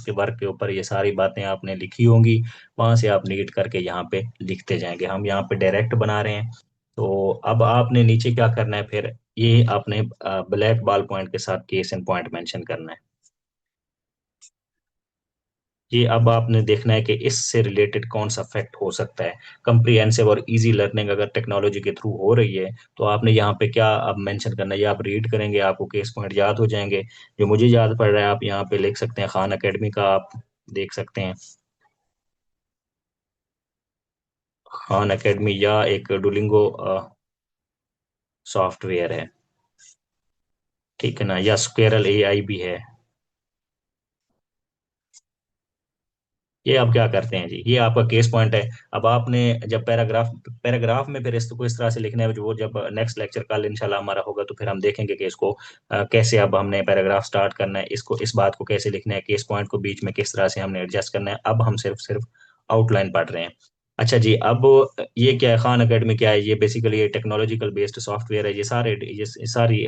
के वर्क के ऊपर ये सारी बातें आपने लिखी होंगी, वहां से आप नीट करके यहाँ पे लिखते जाएंगे। हम यहाँ पे डायरेक्ट बना रहे हैं। तो अब आपने नीचे क्या करना है फिर, ये आपने ब्लैक बॉल पॉइंट के साथ केस एंड पॉइंट मेंशन करना है। ये अब आपने देखना है कि इससे रिलेटेड कौन सा फैक्ट हो सकता है। कंप्रिहेंसिव और इजी लर्निंग अगर टेक्नोलॉजी के थ्रू हो रही है, तो आपने यहाँ पे क्या अब मेंशन करना है, ये आप रीड करेंगे आपको केस पॉइंट याद हो जाएंगे। जो मुझे याद पड़ रहा है, आप यहाँ पे लिख सकते हैं खान एकेडमी का, आप देख सकते हैं खान एकेडमी, या एक डुलिंगो सॉफ्टवेयर है, ठीक है ना, या स्क्वेरल एआई भी है। ये आप क्या करते हैं जी, ये आपका केस पॉइंट है। अब आपने जब पैराग्राफ पैराग्राफ में फिर इसको इस तरह से लिखना है, जो वो जब नेक्स्ट लेक्चर कल इंशाल्लाह हमारा होगा, तो फिर हम देखेंगे कि इसको कैसे अब हमने पैराग्राफ स्टार्ट करना है, इसको इस बात को कैसे लिखना है, केस पॉइंट को बीच में किस तरह से हमने एडजस्ट करना है। अब हम सिर्फ सिर्फ आउटलाइन पढ़ रहे हैं। अच्छा जी, अब ये क्या है, खान अकेडमी क्या है, ये बेसिकली ये टेक्नोलॉजिकल बेस्ड सॉफ्टवेयर है। ये सारी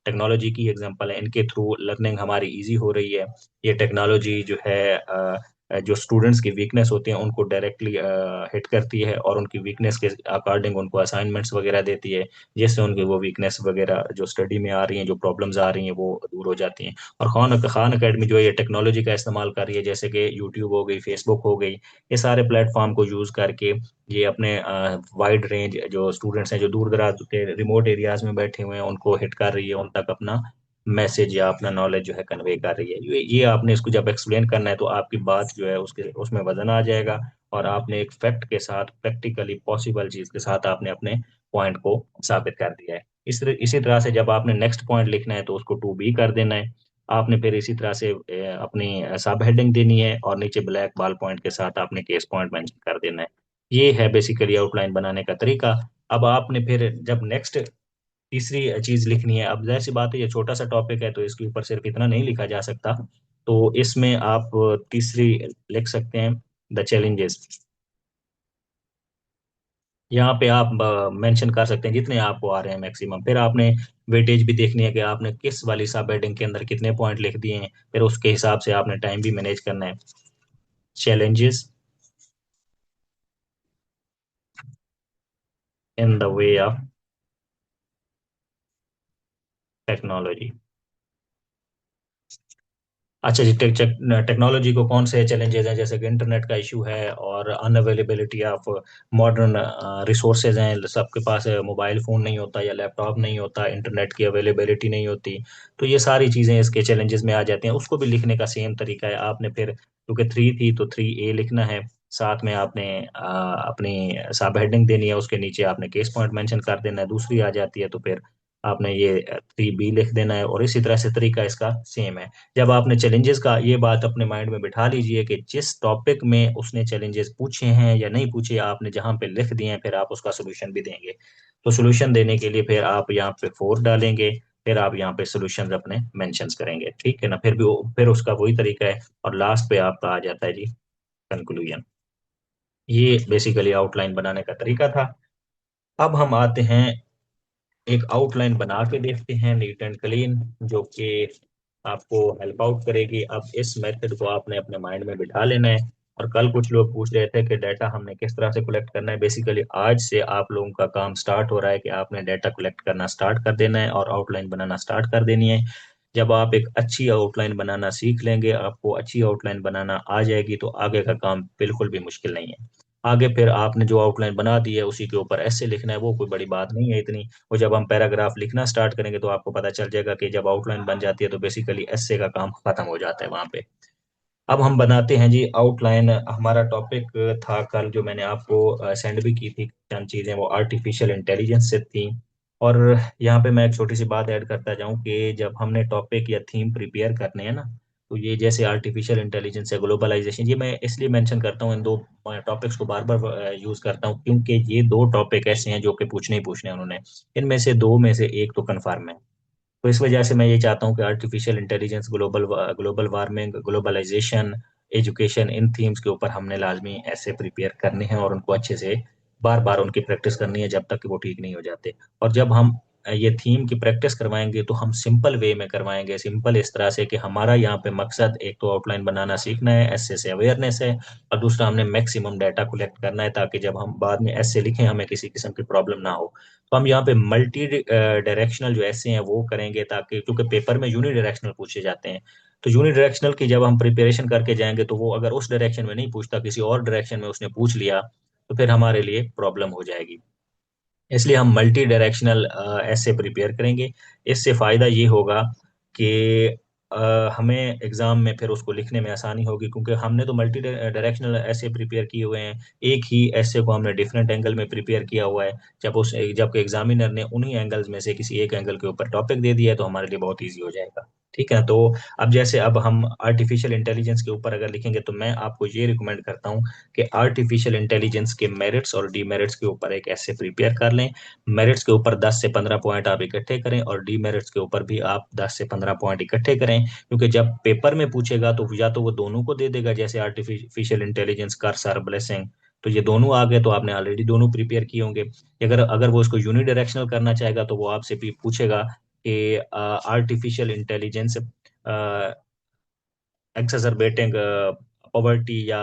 टेक्नोलॉजी की एग्जांपल है, इनके थ्रू लर्निंग हमारी इजी हो रही है। ये टेक्नोलॉजी जो है जो स्टूडेंट्स की वीकनेस होती हैं उनको डायरेक्टली हिट करती है, और उनकी वीकनेस के अकॉर्डिंग उनको असाइनमेंट्स वगैरह देती है, जिससे उनकी वो वीकनेस वगैरह जो स्टडी में आ रही हैं, जो प्रॉब्लम्स आ रही हैं, वो दूर हो जाती हैं। और खान खान अकेडमी जो है ये टेक्नोलॉजी का इस्तेमाल कर रही है, जैसे कि यूट्यूब हो गई, फेसबुक हो गई, ये सारे प्लेटफॉर्म को यूज़ करके ये अपने वाइड रेंज जो स्टूडेंट्स हैं, जो दूर दराज के रिमोट एरियाज में बैठे हुए हैं, उनको हिट कर रही है, उन तक अपना मैसेज या अपना नॉलेज जो है कन्वे कर रही है। ये आपने इसको जब एक्सप्लेन करना है, तो आपकी बात जो है उसके उसमें वजन आ जाएगा, और आपने एक फैक्ट के साथ, प्रैक्टिकली पॉसिबल चीज के साथ आपने अपने पॉइंट को साबित कर दिया है। इसी तरह से जब आपने नेक्स्ट पॉइंट लिखना है, तो उसको 2B कर देना है। आपने फिर इसी तरह से अपनी सब हेडिंग देनी है, और नीचे ब्लैक बॉल पॉइंट के साथ आपने केस पॉइंट मेंशन कर देना है। ये है बेसिकली आउटलाइन बनाने का तरीका। अब आपने फिर जब नेक्स्ट तीसरी चीज लिखनी है, अब जाहिर सी बात है ये छोटा सा टॉपिक है, तो इसके ऊपर सिर्फ इतना नहीं लिखा जा सकता। तो इसमें आप तीसरी लिख सकते हैं, द चैलेंजेस। यहाँ पे आप मेंशन कर सकते हैं जितने आपको आ रहे हैं मैक्सिमम। फिर आपने वेटेज भी देखनी है कि आपने किस वाली सब हेडिंग के अंदर कितने पॉइंट लिख दिए हैं, फिर उसके हिसाब से आपने टाइम भी मैनेज करना है। Challenges in the way of technology. अच्छा जी, टेक्नोलॉजी को कौन से चैलेंजेस हैं, जैसे कि इंटरनेट का इशू है और अनअवेलेबिलिटी ऑफ मॉडर्न रिसोर्सेज हैं, सबके पास मोबाइल फ़ोन नहीं होता या लैपटॉप नहीं होता, इंटरनेट की अवेलेबिलिटी नहीं होती। तो ये सारी चीज़ें इसके चैलेंजेस में आ जाती हैं। उसको भी लिखने का सेम तरीका है, आपने फिर क्योंकि थ्री थी तो 3A लिखना है, साथ में आपने अपनी सब हेडिंग देनी है, उसके नीचे आपने केस पॉइंट मेंशन कर देना है। दूसरी आ जाती है तो फिर आपने ये 3B लिख देना है, और इसी तरह से तरीका इसका सेम है। जब आपने चैलेंजेस का ये बात अपने माइंड में बिठा लीजिए कि जिस टॉपिक में उसने चैलेंजेस पूछे हैं या नहीं पूछे, आपने जहां पे लिख दिए हैं, फिर आप उसका सोल्यूशन भी देंगे। तो सोल्यूशन देने के लिए फिर आप यहाँ पे 4 डालेंगे, फिर आप यहाँ पे सोल्यूशन अपने मेंशंस करेंगे, ठीक है ना। फिर भी फिर उसका वही तरीका है, और लास्ट पे आपका आ जाता है जी कंक्लूजन। ये बेसिकली आउटलाइन बनाने का तरीका था। अब हम आते हैं, एक आउटलाइन बना के देखते हैं नीट एंड क्लीन, जो कि आपको हेल्प आउट करेगी। अब इस मेथड को आपने अपने माइंड में बिठा लेना है। और कल कुछ लोग पूछ रहे थे कि डाटा हमने किस तरह से कलेक्ट करना है। बेसिकली आज से आप लोगों का काम स्टार्ट हो रहा है कि आपने डाटा कलेक्ट करना स्टार्ट कर देना है और आउटलाइन बनाना स्टार्ट कर देनी है। जब आप एक अच्छी आउटलाइन बनाना सीख लेंगे, आपको अच्छी आउटलाइन बनाना आ जाएगी, तो आगे का काम बिल्कुल भी मुश्किल नहीं है। आगे फिर आपने जो आउटलाइन बना दी है उसी के ऊपर ऐसे लिखना है, वो कोई बड़ी बात नहीं है इतनी। और जब हम पैराग्राफ लिखना स्टार्ट करेंगे तो आपको पता चल जाएगा कि जब आउटलाइन बन जाती है तो बेसिकली एस्से का काम खत्म हो जाता है वहां पे। अब हम बनाते हैं जी आउटलाइन। हमारा टॉपिक था कल, जो मैंने आपको सेंड भी की थी चंद चीजें, वो आर्टिफिशियल इंटेलिजेंस से थी। और यहाँ पे मैं एक छोटी सी बात ऐड करता जाऊं कि जब हमने टॉपिक या थीम प्रिपेयर करने हैं ना, तो ये जैसे आर्टिफिशियल इंटेलिजेंस है, ग्लोबलाइजेशन, ये मैं इसलिए मेंशन करता हूँ, इन दो टॉपिक्स को बार बार यूज करता हूँ, क्योंकि ये दो टॉपिक ऐसे हैं जो कि पूछने ही पूछने हैं उन्होंने। इनमें से दो में से एक तो कन्फर्म है। तो इस वजह से मैं ये चाहता हूँ कि artificial intelligence, global global warming, globalisation, education, इन थीम्स के ऊपर हमने लाजमी ऐसे प्रिपेयर करने हैं और उनको अच्छे से बार बार उनकी प्रैक्टिस करनी है जब तक कि वो ठीक नहीं हो जाते। और जब हम ये थीम की प्रैक्टिस करवाएंगे तो हम सिंपल वे में करवाएंगे, सिंपल इस तरह से कि हमारा यहाँ पे मकसद एक तो आउटलाइन बनाना सीखना है, ऐसे से अवेयरनेस है, और दूसरा हमने मैक्सिमम डाटा कलेक्ट करना है ताकि जब हम बाद में ऐसे लिखें हमें किसी किस्म की प्रॉब्लम ना हो। तो हम यहाँ पे मल्टी डायरेक्शनल जो ऐसे हैं वो करेंगे, ताकि क्योंकि पेपर में यूनि डायरेक्शनल पूछे जाते हैं, तो यूनि डायरेक्शनल की जब हम प्रिपरेशन करके जाएंगे तो वो अगर उस डायरेक्शन में नहीं पूछता, किसी और डायरेक्शन में उसने पूछ लिया, तो फिर हमारे लिए प्रॉब्लम हो जाएगी। इसलिए हम मल्टी डायरेक्शनल ऐसे प्रिपेयर करेंगे। इससे फ़ायदा ये होगा कि हमें एग्ज़ाम में फिर उसको लिखने में आसानी होगी, क्योंकि हमने तो मल्टी डायरेक्शनल ऐसे प्रिपेयर किए हुए हैं। एक ही ऐसे को हमने डिफरेंट एंगल में प्रिपेयर किया हुआ है। जबकि एग्जामिनर ने उन्हीं एंगल्स में से किसी एक एंगल के ऊपर टॉपिक दे दिया है, तो हमारे लिए बहुत ईजी हो जाएगा। ठीक है, तो अब जैसे अब हम आर्टिफिशियल इंटेलिजेंस के ऊपर अगर लिखेंगे, तो मैं आपको ये रिकमेंड करता हूँ कि आर्टिफिशियल इंटेलिजेंस के मेरिट्स और डीमेरिट्स के ऊपर एक ऐसे प्रिपेयर कर लें। मेरिट्स के ऊपर 10 से 15 पॉइंट आप इकट्ठे करें, और डीमेरिट्स के ऊपर भी आप 10 से 15 पॉइंट इकट्ठे करें, क्योंकि जब पेपर में पूछेगा तो या तो वो दोनों को दे देगा, जैसे आर्टिफिशियल इंटेलिजेंस, कर्सर, ब्लेसिंग, तो ये दोनों आ गए तो आपने ऑलरेडी दोनों प्रिपेयर किए होंगे। अगर अगर वो इसको यूनि डायरेक्शनल करना चाहेगा तो वो आपसे भी पूछेगा कि आर्टिफिशियल इंटेलिजेंस exacerbating poverty या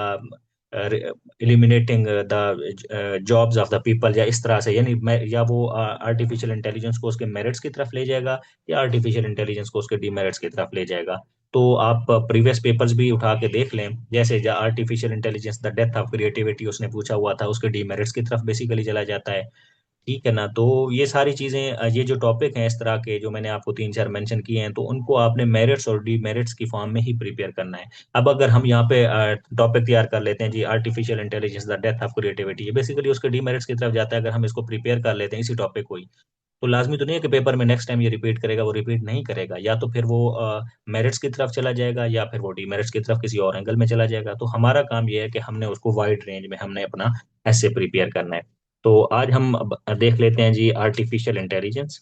eliminating the jobs of the people, या इस तरह से, यानी या वो आर्टिफिशियल इंटेलिजेंस को उसके मेरिट्स की तरफ ले जाएगा, या आर्टिफिशियल इंटेलिजेंस को उसके डीमेरिट्स की तरफ ले जाएगा। तो आप प्रीवियस पेपर्स भी उठा के देख लें, जैसे artificial intelligence the death of creativity उसने पूछा हुआ था, उसके डीमेरिट्स की तरफ बेसिकली चला जाता है। ठीक है ना। तो ये सारी चीजें, ये जो टॉपिक हैं इस तरह के जो मैंने आपको तीन चार मेंशन किए हैं, तो उनको आपने मेरिट्स और डीमेरिट्स की फॉर्म में ही प्रिपेयर करना है। अब अगर हम यहाँ पे टॉपिक तैयार कर लेते हैं जी, artificial intelligence the death of creativity, ये बेसिकली उसके डीमेरिट्स की तरफ जाता है। अगर हम इसको प्रिपेयर कर लेते हैं इसी टॉपिक को ही, तो लाजमी तो नहीं है कि पेपर में नेक्स्ट टाइम ये रिपीट करेगा, वो रिपीट नहीं करेगा, या तो फिर वो मेरिट्स की तरफ चला जाएगा, या फिर वो डीमेरिट्स की तरफ किसी और एंगल में चला जाएगा। तो हमारा काम ये है कि हमने उसको वाइड रेंज में हमने अपना ऐसे प्रिपेयर करना है। तो आज हम अब देख लेते हैं जी artificial intelligence,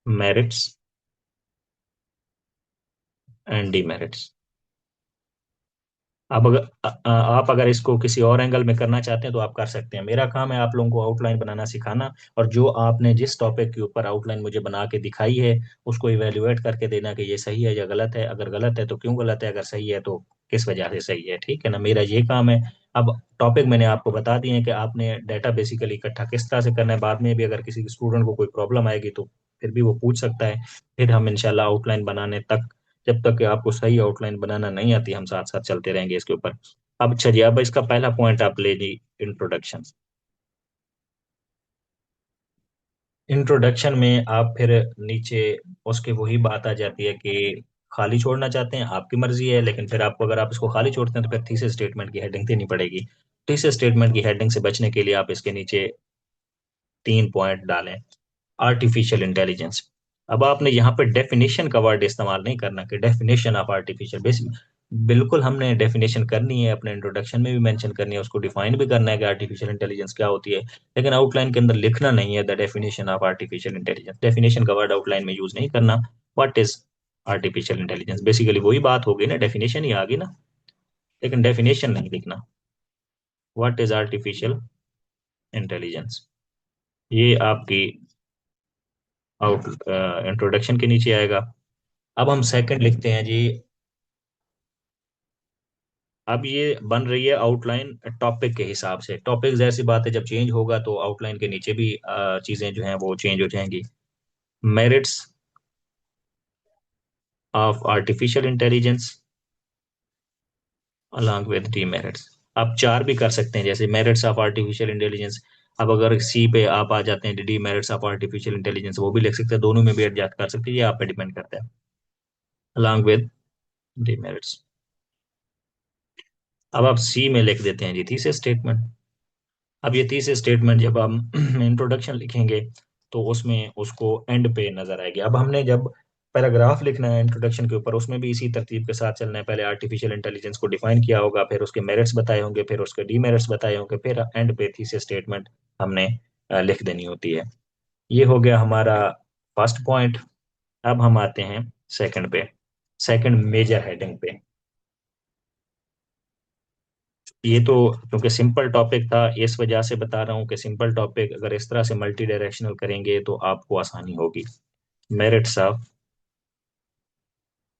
merits and demerits. आप अगर इसको किसी और एंगल में करना चाहते हैं तो आप कर सकते हैं। मेरा काम है आप लोगों को आउटलाइन बनाना सिखाना, और जो आपने जिस टॉपिक के ऊपर आउटलाइन मुझे बना के दिखाई है उसको इवेल्युएट करके देना कि ये सही है या गलत है। अगर गलत है तो क्यों गलत है, अगर सही है तो किस वजह से सही है। ठीक है ना, मेरा ये काम है। अब टॉपिक मैंने आपको बता दिए हैं कि आपने डाटा बेसिकली इकट्ठा किस तरह से करना है। बाद में भी अगर किसी स्टूडेंट को कोई प्रॉब्लम आएगी तो फिर भी वो पूछ सकता है। फिर हम इंशाल्लाह आउटलाइन बनाने तक, जब तक कि आपको सही आउटलाइन बनाना नहीं आती, हम साथ साथ चलते रहेंगे इसके ऊपर। अब अच्छा जी, अब इसका पहला पॉइंट आप ले जी, इंट्रोडक्शन। इंट्रोडक्शन में आप फिर नीचे उसके वही बात आ जाती है कि खाली छोड़ना चाहते हैं, आपकी मर्जी है। लेकिन फिर आपको, अगर आप इसको खाली छोड़ते हैं तो फिर थीसिस स्टेटमेंट की हेडिंग देनी पड़ेगी। थीसिस स्टेटमेंट की हेडिंग से बचने के लिए आप इसके नीचे 3 पॉइंट डालें। Artificial intelligence. अब आपने यहाँ पे डेफिनेशन का वर्ड इस्तेमाल नहीं करना कि डेफिनेशन ऑफ आर्टिफिशियल बेस। बिल्कुल हमने डेफिनेशन करनी है, अपने इंट्रोडक्शन में भी मेंशन करनी है, उसको डिफाइन भी करना है कि आर्टिफिशियल इंटेलिजेंस क्या होती है। लेकिन आउटलाइन के अंदर लिखना नहीं है the definition of artificial intelligence. Definition का वर्ड आउटलाइन में यूज नहीं करना। What is artificial intelligence, basically वही बात होगी ना, डेफिनेशन ही आ गई ना। लेकिन डेफिनेशन नहीं लिखना। व्हाट इज आर्टिफिशियल इंटेलिजेंस, ये आपकी आउट इंट्रोडक्शन के नीचे आएगा। अब हम सेकंड लिखते हैं जी। अब ये बन रही है आउटलाइन टॉपिक के हिसाब से। टॉपिक जैसी सी बात है, जब चेंज होगा तो आउटलाइन के नीचे भी चीजें जो हैं वो चेंज हो जाएंगी। Merits of artificial intelligence along with demerits. आप चार भी कर सकते हैं, जैसे मेरिट्स ऑफ आर्टिफिशियल इंटेलिजेंस। अब अगर सी पे आप आ जाते हैं, D merits of artificial intelligence, वो भी लिख सकते हैं। दोनों में भी एडजस्ट कर सकते हैं, ये आप पे डिपेंड करता है। Along with demerits. अब आप सी में लिख देते हैं जी थीसिस स्टेटमेंट। अब ये तीसरी स्टेटमेंट जब हम इंट्रोडक्शन लिखेंगे तो उसमें उसको एंड पे नजर आएगी। अब हमने जब पैराग्राफ लिखना है इंट्रोडक्शन के ऊपर, उसमें भी इसी तरतीब के साथ चलना है। पहले आर्टिफिशियल इंटेलिजेंस को डिफाइन किया होगा, फिर उसके मेरिट्स बताए होंगे, फिर उसके डीमेरिट्स बताए होंगे, फिर एंड पे थीसिस स्टेटमेंट हमने लिख देनी होती है। ये हो गया हमारा फर्स्ट पॉइंट। अब हम आते हैं सेकंड पे, सेकंड मेजर हेडिंग पे। ये तो क्योंकि सिंपल टॉपिक था इस वजह से बता रहा हूँ कि सिंपल टॉपिक अगर इस तरह से मल्टी डायरेक्शनल करेंगे तो आपको आसानी होगी। Merits of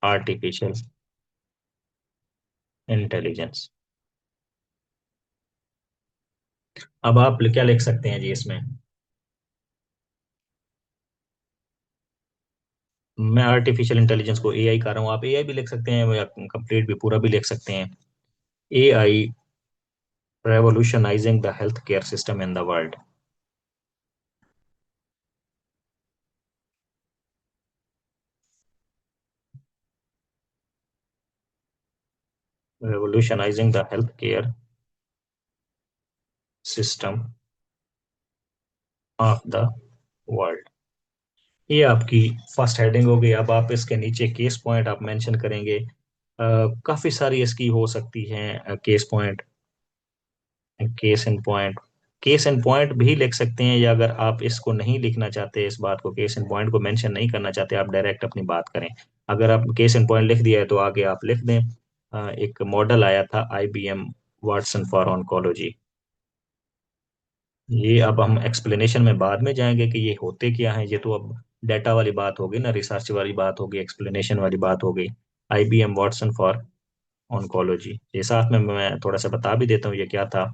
artificial intelligence. अब आप क्या लिख सकते हैं जी इसमें। मैं आर्टिफिशियल इंटेलिजेंस को एआई कर रहा हूँ, आप एआई भी लिख सकते हैं या कंप्लीट भी पूरा भी लिख सकते हैं। AI revolutionising the health care system in the world. Revolutionising the health care system of the world. ये आपकी फर्स्ट हेडिंग हो गई। अब आप इसके नीचे केस पॉइंट आप मेंशन करेंगे। काफी सारी इसकी हो सकती हैं case point, case in point. Case in point भी लिख सकते हैं, या अगर आप इसको नहीं लिखना चाहते, इस बात को केस इन पॉइंट को मेंशन नहीं करना चाहते, आप डायरेक्ट अपनी बात करें। अगर आप केस इन पॉइंट लिख दिया है तो आगे आप लिख दें। एक मॉडल आया था IBM वाटसन फॉर ऑन्कोलॉजी। ये अब हम एक्सप्लेनेशन में बाद में जाएंगे कि ये होते क्या हैं। ये तो अब डाटा वाली बात होगी ना, रिसर्च वाली बात होगी, एक्सप्लेनेशन वाली बात होगी। IBM वाटसन फॉर ऑन्कोलॉजी, ये साथ में मैं थोड़ा सा बता भी देता हूँ ये क्या था।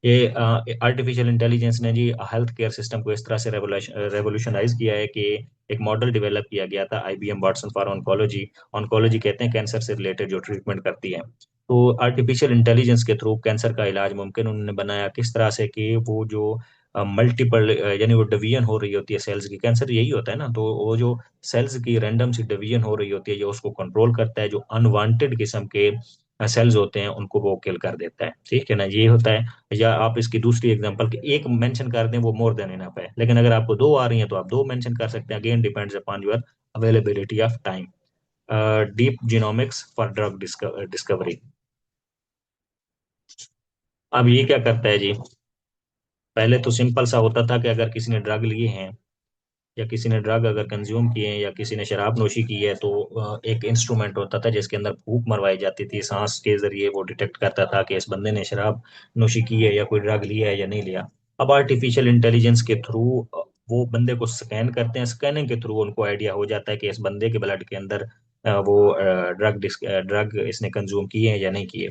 ये आर्टिफिशियल इंटेलिजेंस ने जी हेल्थ केयर सिस्टम को इस तरह से रेवोल्यूशनाइज किया है कि एक मॉडल डेवलप किया गया था IBM Watson for oncology. Oncology कहते हैं कैंसर से रिलेटेड जो ट्रीटमेंट करती है। तो आर्टिफिशियल इंटेलिजेंस के थ्रू कैंसर का इलाज मुमकिन उन्होंने बनाया। किस तरह से कि वो जो मल्टीपल, यानी वो डिवीजन हो रही होती है सेल्स की, कैंसर यही होता है ना, तो वो जो सेल्स की रैंडम सी डिवीजन हो रही होती है, ये उसको कंट्रोल करता है। जो अनवांटेड किस्म के सेल्स होते हैं उनको वो किल कर देता है। ठीक है ना, ये होता है। या आप इसकी दूसरी एग्जांपल कि एक मेंशन कर दें वो मोर देन इनफ है, लेकिन अगर आपको दो आ रही हैं तो आप दो मेंशन कर सकते हैं। Again depends upon your availability of time. Deep genomics for drug discovery. अब ये क्या करता है जी, पहले तो सिंपल सा होता था कि अगर किसी ने ड्रग लिए हैं या किसी ने ड्रग अगर कंज्यूम किए हैं या किसी ने शराब नोशी की है, तो एक इंस्ट्रूमेंट होता था जिसके अंदर फूंक मरवाई जाती थी, सांस के जरिए वो डिटेक्ट करता था कि इस बंदे ने शराब नोशी की है या कोई ड्रग लिया है या नहीं लिया। अब आर्टिफिशियल इंटेलिजेंस के थ्रू वो बंदे को स्कैन करते हैं, स्कैनिंग के थ्रू उनको आइडिया हो जाता है कि इस बंदे के ब्लड के अंदर वो ड्रग इसने कंज्यूम किए हैं या नहीं किए।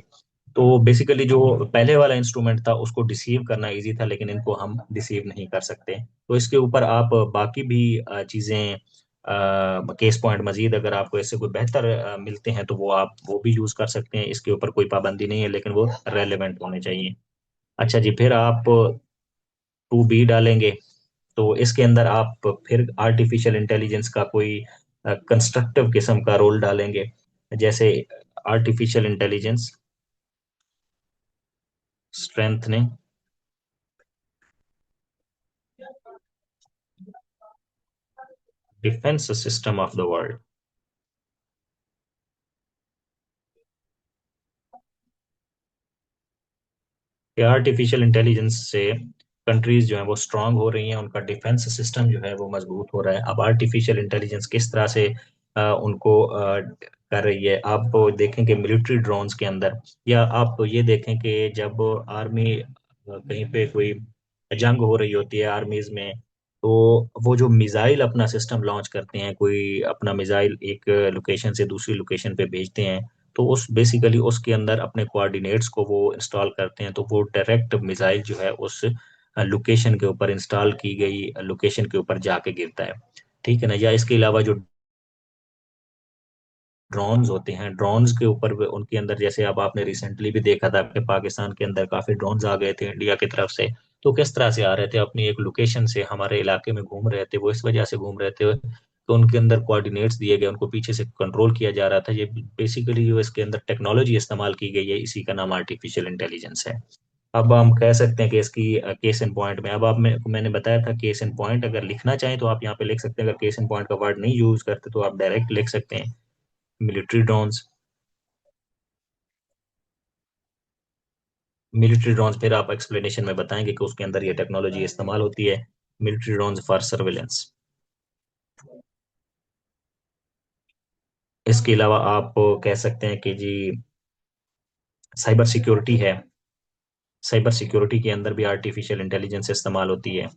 तो बेसिकली जो पहले वाला इंस्ट्रूमेंट था उसको डिसीव करना इजी था, लेकिन इनको हम डिसीव नहीं कर सकते। तो इसके ऊपर आप बाकी भी चीजें, केस पॉइंट मजीद अगर आपको इससे कोई बेहतर मिलते हैं तो वो आप वो भी यूज कर सकते हैं। इसके ऊपर कोई पाबंदी नहीं है, लेकिन वो रेलेवेंट होने चाहिए। अच्छा जी, फिर आप 2B डालेंगे तो इसके अंदर आप फिर आर्टिफिशियल इंटेलिजेंस का कोई कंस्ट्रक्टिव किस्म का रोल डालेंगे। जैसे artificial intelligence strengthening defence system of the world. कि आर्टिफिशियल इंटेलिजेंस से कंट्रीज जो है वो स्ट्रांग हो रही हैं, उनका डिफेंस सिस्टम जो है वो मजबूत हो रहा है। अब आर्टिफिशियल इंटेलिजेंस किस तरह से उनको कर रही है, आप देखें कि मिलिट्री ड्रोन्स के अंदर, या आप ये देखें कि जब आर्मी कहीं पे कोई जंग हो रही होती है आर्मीज में, तो वो जो मिसाइल अपना सिस्टम लॉन्च करते हैं, कोई अपना मिसाइल एक लोकेशन से दूसरी लोकेशन पे भेजते हैं, तो उस बेसिकली उसके अंदर अपने कोऑर्डिनेट्स को वो इंस्टॉल करते हैं, तो वो डायरेक्ट मिसाइल जो है उस लोकेशन के ऊपर, इंस्टॉल की गई लोकेशन के ऊपर जाके गिरता है। ठीक है ना। या इसके अलावा जो ड्रोन्स होते हैं, ड्रोन्स के ऊपर उनके अंदर, जैसे अब आपने रिसेंटली भी देखा था कि पाकिस्तान के अंदर काफी ड्रोन्स आ गए थे इंडिया की तरफ से। तो किस तरह से आ रहे थे, अपनी एक लोकेशन से हमारे इलाके में घूम रहे थे, वो इस वजह से घूम रहे थे तो उनके अंदर कोऑर्डिनेट्स दिए गए, उनको पीछे से कंट्रोल किया जा रहा था। ये बेसिकली जो इसके अंदर टेक्नोलॉजी इस्तेमाल की गई है, इसी का नाम आर्टिफिशियल इंटेलिजेंस है। अब हम कह सकते हैं कि इसकी केस इन पॉइंट में, अब मैंने बताया था केस इन पॉइंट अगर लिखना चाहें तो आप यहाँ पे लिख सकते हैं। अगर केस इन पॉइंट का वर्ड नहीं यूज करते तो आप डायरेक्ट लिख सकते हैं मिलिट्री ड्रोन्स। मिलिट्री ड्रोन्स फिर आप एक्सप्लेनेशन में बताएंगे कि उसके अंदर ये टेक्नोलॉजी इस्तेमाल होती है। Military drones for surveillance. इसके अलावा आप कह सकते हैं कि जी साइबर सिक्योरिटी है, साइबर सिक्योरिटी के अंदर भी आर्टिफिशियल इंटेलिजेंस इस्तेमाल होती है।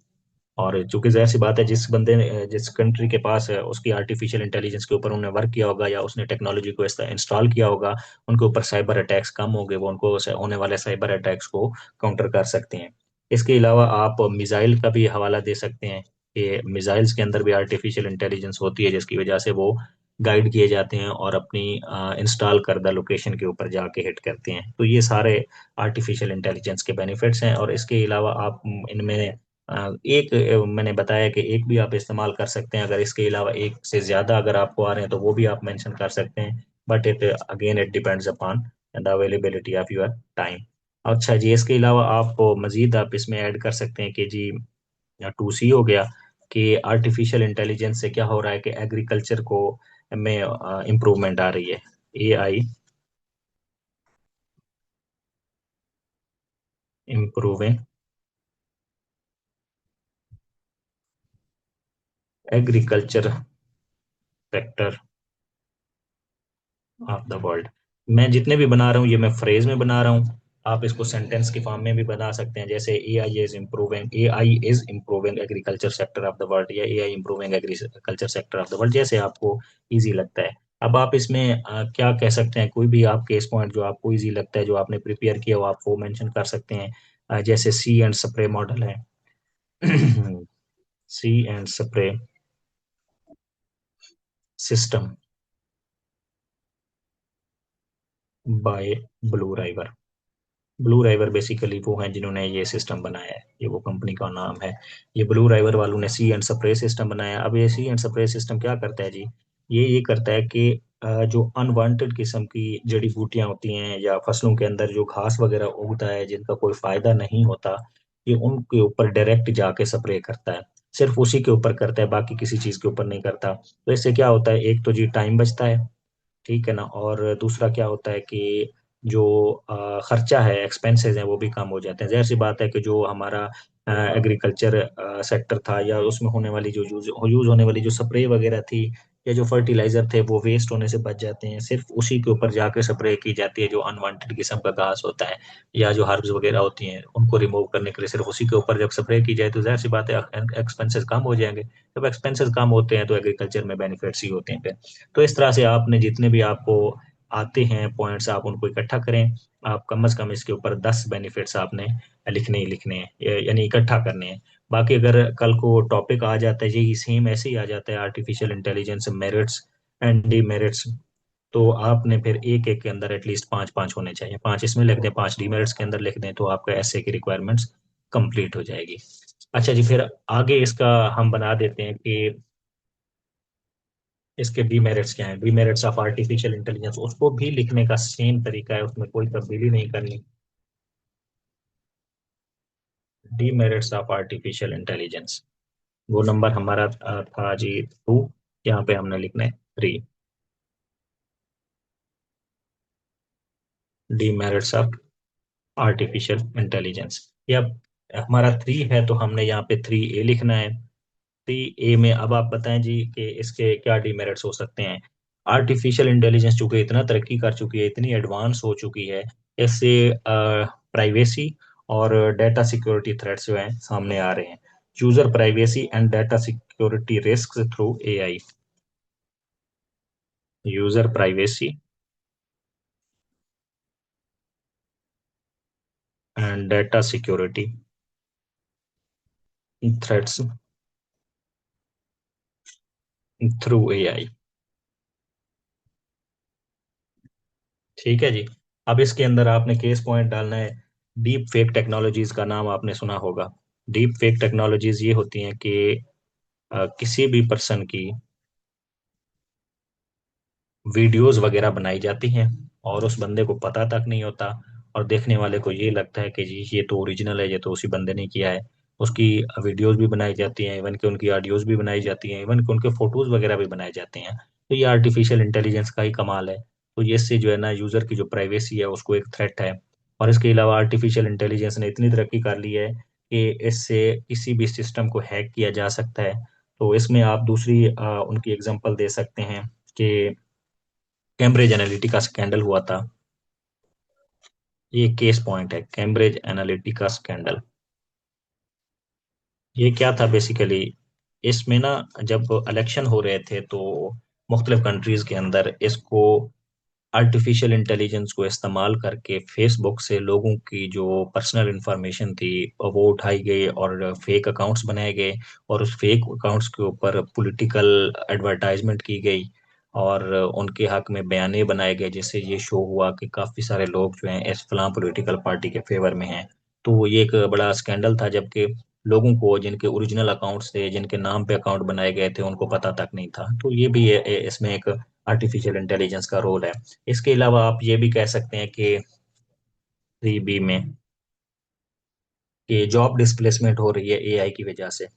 और चूंकि जाहिर सी बात है, जिस बंदे ने जिस कंट्री के पास है उसकी आर्टिफिशियल इंटेलिजेंस के ऊपर उन्होंने वर्क किया होगा या उसने टेक्नोलॉजी को इंस्टॉल किया होगा, उनके ऊपर साइबर अटैक्स कम होंगे, वो उनको होने वाले साइबर अटैक्स को काउंटर कर सकते हैं। इसके अलावा आप मिसाइल का भी हवाला दे सकते हैं कि मिसाइल्स के अंदर भी आर्टिफिशियल इंटेलिजेंस होती है, जिसकी वजह से वो गाइड किए जाते हैं और अपनी इंस्टॉल करदा लोकेशन के ऊपर जाके हिट करते हैं। तो ये सारे आर्टिफिशियल इंटेलिजेंस के बेनिफिट्स हैं। और इसके अलावा आप इनमें एक मैंने बताया कि एक भी आप इस्तेमाल कर सकते हैं, अगर इसके अलावा एक से ज्यादा अगर आपको आ रहे हैं तो वो भी आप मेंशन कर सकते हैं। But it depends upon the availability of your time. अच्छा जी, इसके अलावा आप मजीद आप इसमें ऐड कर सकते हैं कि जी 2C हो गया, कि आर्टिफिशियल इंटेलिजेंस से क्या हो रहा है कि एग्रीकल्चर को में इम्प्रूवमेंट आ रही है। AI improving agriculture sector of the world. मैं जितने भी बना रहा हूँ ये मैं फ्रेज में बना रहा हूँ, आप इसको सेंटेंस की फॉर्म में भी बना सकते हैं। जैसे A I is improving agriculture sector of the world, या AI improving agriculture sector of the world, जैसे आपको इजी लगता है। अब आप इसमें क्या कह सकते हैं, कोई भी आप केस पॉइंट जो आपको इजी लगता है, जो आपने प्रिपेयर किया हो, आप वो मेंशन कर सकते हैं। जैसे सी एंड स्प्रे मॉडल है। See and spray system by Blue River. Blue River basically वो हैं जिन्होंने ये सिस्टम बनाया है, ये वो कंपनी का नाम है। ये ब्लू राइवर वालों ने सी एंड स्प्रे सिस्टम बनाया। अब ये सी एंड स्प्रे सिस्टम क्या करता है जी, ये करता है कि जो अनवांटेड किस्म की जड़ी बूटियां होती हैं या फसलों के अंदर जो घास वगैरह उगता है जिनका कोई फायदा नहीं होता, ये उनके ऊपर डायरेक्ट जाके स्प्रे करता है। सिर्फ उसी के ऊपर करता है, बाकी किसी चीज के ऊपर नहीं करता। तो इससे क्या होता है, एक तो जी टाइम बचता है, ठीक है ना, और दूसरा क्या होता है कि जो खर्चा है, एक्सपेंसेस हैं, वो भी कम हो जाते हैं। जाहिर सी बात है कि जो हमारा एग्रीकल्चर सेक्टर था, या उसमें होने वाली जो यूज होने वाली जो स्प्रे वगैरह थी, या जो फर्टिलाइजर थे, वो वेस्ट होने से बच जाते हैं। सिर्फ उसी के ऊपर जाकर स्प्रे की जाती है जो अनवांटेड किस्म का घास होता है, या जो हर्ब्स वगैरह होती हैं, उनको रिमूव करने के लिए सिर्फ उसी के ऊपर जब स्प्रे की जाए, तो जाहिर सी बात है एक्सपेंसेस कम हो जाएंगे। जब एक्सपेंसेस कम होते हैं तो एग्रीकल्चर में बेनिफिट्स ही होते हैं फिर। तो इस तरह से आपने जितने भी आपको आते हैं पॉइंट्स, आप उनको इकट्ठा करें। आप कम से कम इसके ऊपर 10 बेनिफिट्स आपने लिखने ही लिखने हैं, यानी इकट्ठा करने हैं। बाकी अगर कल को टॉपिक आ जाता है, यही सेम ऐसे ही आ जाता है, artificial intelligence merits and demerits, तो आपने फिर एक एक के अंदर एटलीस्ट पांच पांच होने चाहिए। पांच इसमें लिख दें, पांच डीमेरिट्स के अंदर लिख दें, तो आपका एसए की रिक्वायरमेंट्स कंप्लीट हो जाएगी। अच्छा जी, फिर आगे इसका हम बना देते हैं कि इसके डीमेरिट्स क्या हैं। डीमेरिट्स ऑफ आर्टिफिशियल इंटेलिजेंस, उसको भी लिखने का सेम तरीका है, उसमें कोई तब्दीली नहीं करनी। डीमेरिट्स ऑफ आर्टिफिशियल इंटेलिजेंस, वो नंबर हमारा था जी 2, यहाँ पे हमने लिखना है 3। डीमेरिट्स ऑफ आर्टिफिशियल इंटेलिजेंस, ये अब हमारा 3 है, तो हमने यहाँ पे 3A लिखना है। 3A में अब आप बताएं जी कि इसके क्या डीमेरिट्स हो सकते हैं। आर्टिफिशियल इंटेलिजेंस चूंकि इतना तरक्की कर चुकी है, इतनी एडवांस हो चुकी है, इससे प्राइवेसी और डेटा सिक्योरिटी थ्रेट्स जो हैं सामने आ रहे हैं। User privacy and data security risk through AI. User privacy and data security threats through AI. ठीक है जी। अब इसके अंदर आपने केस पॉइंट डालना है। डीप फेक टेक्नोलॉजीज का नाम आपने सुना होगा। डीप फेक टेक्नोलॉजीज ये होती हैं कि किसी भी पर्सन की वीडियोस वगैरह बनाई जाती हैं, और उस बंदे को पता तक नहीं होता, और देखने वाले को ये लगता है कि जी ये तो ओरिजिनल है, ये तो उसी बंदे ने किया है। उसकी वीडियोस भी बनाई जाती हैं, इवन कि उनकी ऑडियोज भी बनाई जाती हैं, इवन कि उनके फोटोज वगैरह भी बनाए जाते हैं। तो ये आर्टिफिशियल इंटेलिजेंस का ही कमाल है। तो ये इससे जो है ना, यूजर की जो प्राइवेसी है उसको एक थ्रेट है। और इसके अलावा आर्टिफिशियल इंटेलिजेंस ने इतनी तरक्की कर ली है कि इससे किसी भी सिस्टम को हैक किया जा सकता है। तो इसमें आप दूसरी उनकी एग्जांपल दे सकते हैं कि कैम्ब्रिज एनालिटिका स्कैंडल हुआ था। ये केस पॉइंट है, कैम्ब्रिज एनालिटिका स्कैंडल। ये क्या था बेसिकली, इसमें ना, जब इलेक्शन हो रहे थे तो मुख्तलिफ कंट्रीज के अंदर इसको, आर्टिफिशियल इंटेलिजेंस को इस्तेमाल करके फेसबुक से लोगों की जो पर्सनल इंफॉर्मेशन थी वो उठाई गई, और फेक अकाउंट्स बनाए गए, और उस फेक अकाउंट्स के ऊपर पॉलिटिकल एडवर्टाइजमेंट की गई, और उनके हक में बयाने बनाए गए, जिससे ये शो हुआ कि काफ़ी सारे लोग जो हैं इस फलां पॉलिटिकल पार्टी के फेवर में हैं। तो ये एक बड़ा स्कैंडल था, जबकि लोगों को जिनके ओरिजिनल अकाउंट्स थे, जिनके नाम पे अकाउंट बनाए गए थे, उनको पता तक नहीं था। तो ये भी इसमें एक आर्टिफिशियल इंटेलिजेंस का रोल है। इसके अलावा आप ये भी कह सकते हैं कि 3B में कि जॉब डिस्प्लेसमेंट हो रही है एआई की वजह से।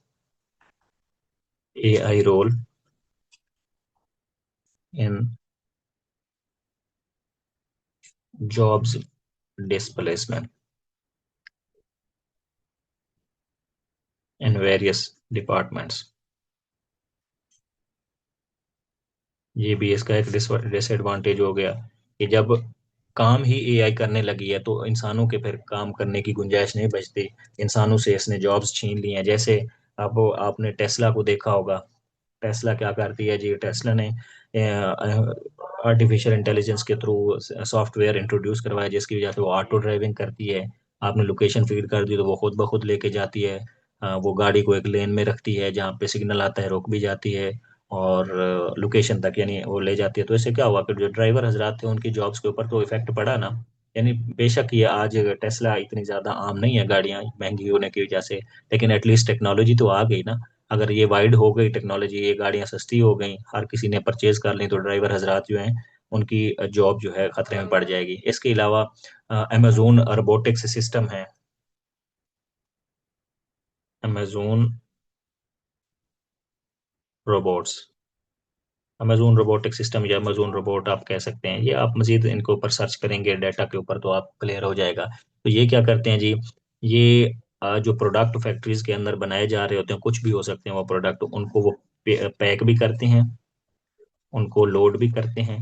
AI role in jobs displacement in various departments. ये भी इसका एक डिसएडवांटेज हो गया कि जब काम ही एआई करने लगी है, तो इंसानों के फिर काम करने की गुंजाइश नहीं बचती। इंसानों से इसने जॉब्स छीन ली हैं। जैसे अब आपने टेस्ला को देखा होगा। टेस्ला क्या करती है जी, टेस्ला ने आर्टिफिशियल इंटेलिजेंस के थ्रू सॉफ्टवेयर इंट्रोड्यूस करवाया, जिसकी वजह से वो ऑटो ड्राइविंग करती है। आपने लोकेशन फीड कर दी तो वो खुद ब खुद लेके जाती है। वो गाड़ी को एक लेन में रखती है, जहाँ पे सिग्नल आता है रोक भी जाती है, और लोकेशन तक यानी वो ले जाती है। तो इससे क्या हुआ, फिर जो ड्राइवर हजरात थे उनकी जॉब्स के ऊपर तो इफेक्ट पड़ा ना। यानी बेशक ये आज टेस्ला इतनी ज्यादा आम नहीं है, गाड़ियां महंगी होने की वजह से, लेकिन एटलीस्ट टेक्नोलॉजी तो आ गई ना। अगर ये वाइड हो गई टेक्नोलॉजी, ये गाड़ियां सस्ती हो गई, हर किसी ने परचेज कर ली, तो ड्राइवर हजरात जो हैं उनकी जॉब जो है खतरे में पड़ जाएगी। इसके अलावा अमेजोन रोबोटिक्स सिस्टम है। Amazon robots Amazon robotic system या अमेजोन रोबोट आप कह सकते हैं, ये आप मजीद इनके ऊपर सर्च करेंगे डाटा के ऊपर तो आप क्लियर हो जाएगा। तो ये क्या करते हैं जी, ये जो प्रोडक्ट फैक्ट्रीज के अंदर बनाए जा रहे होते हैं, कुछ भी हो सकते हैं वो प्रोडक्ट, उनको वो पैक भी करते हैं, उनको लोड भी करते हैं।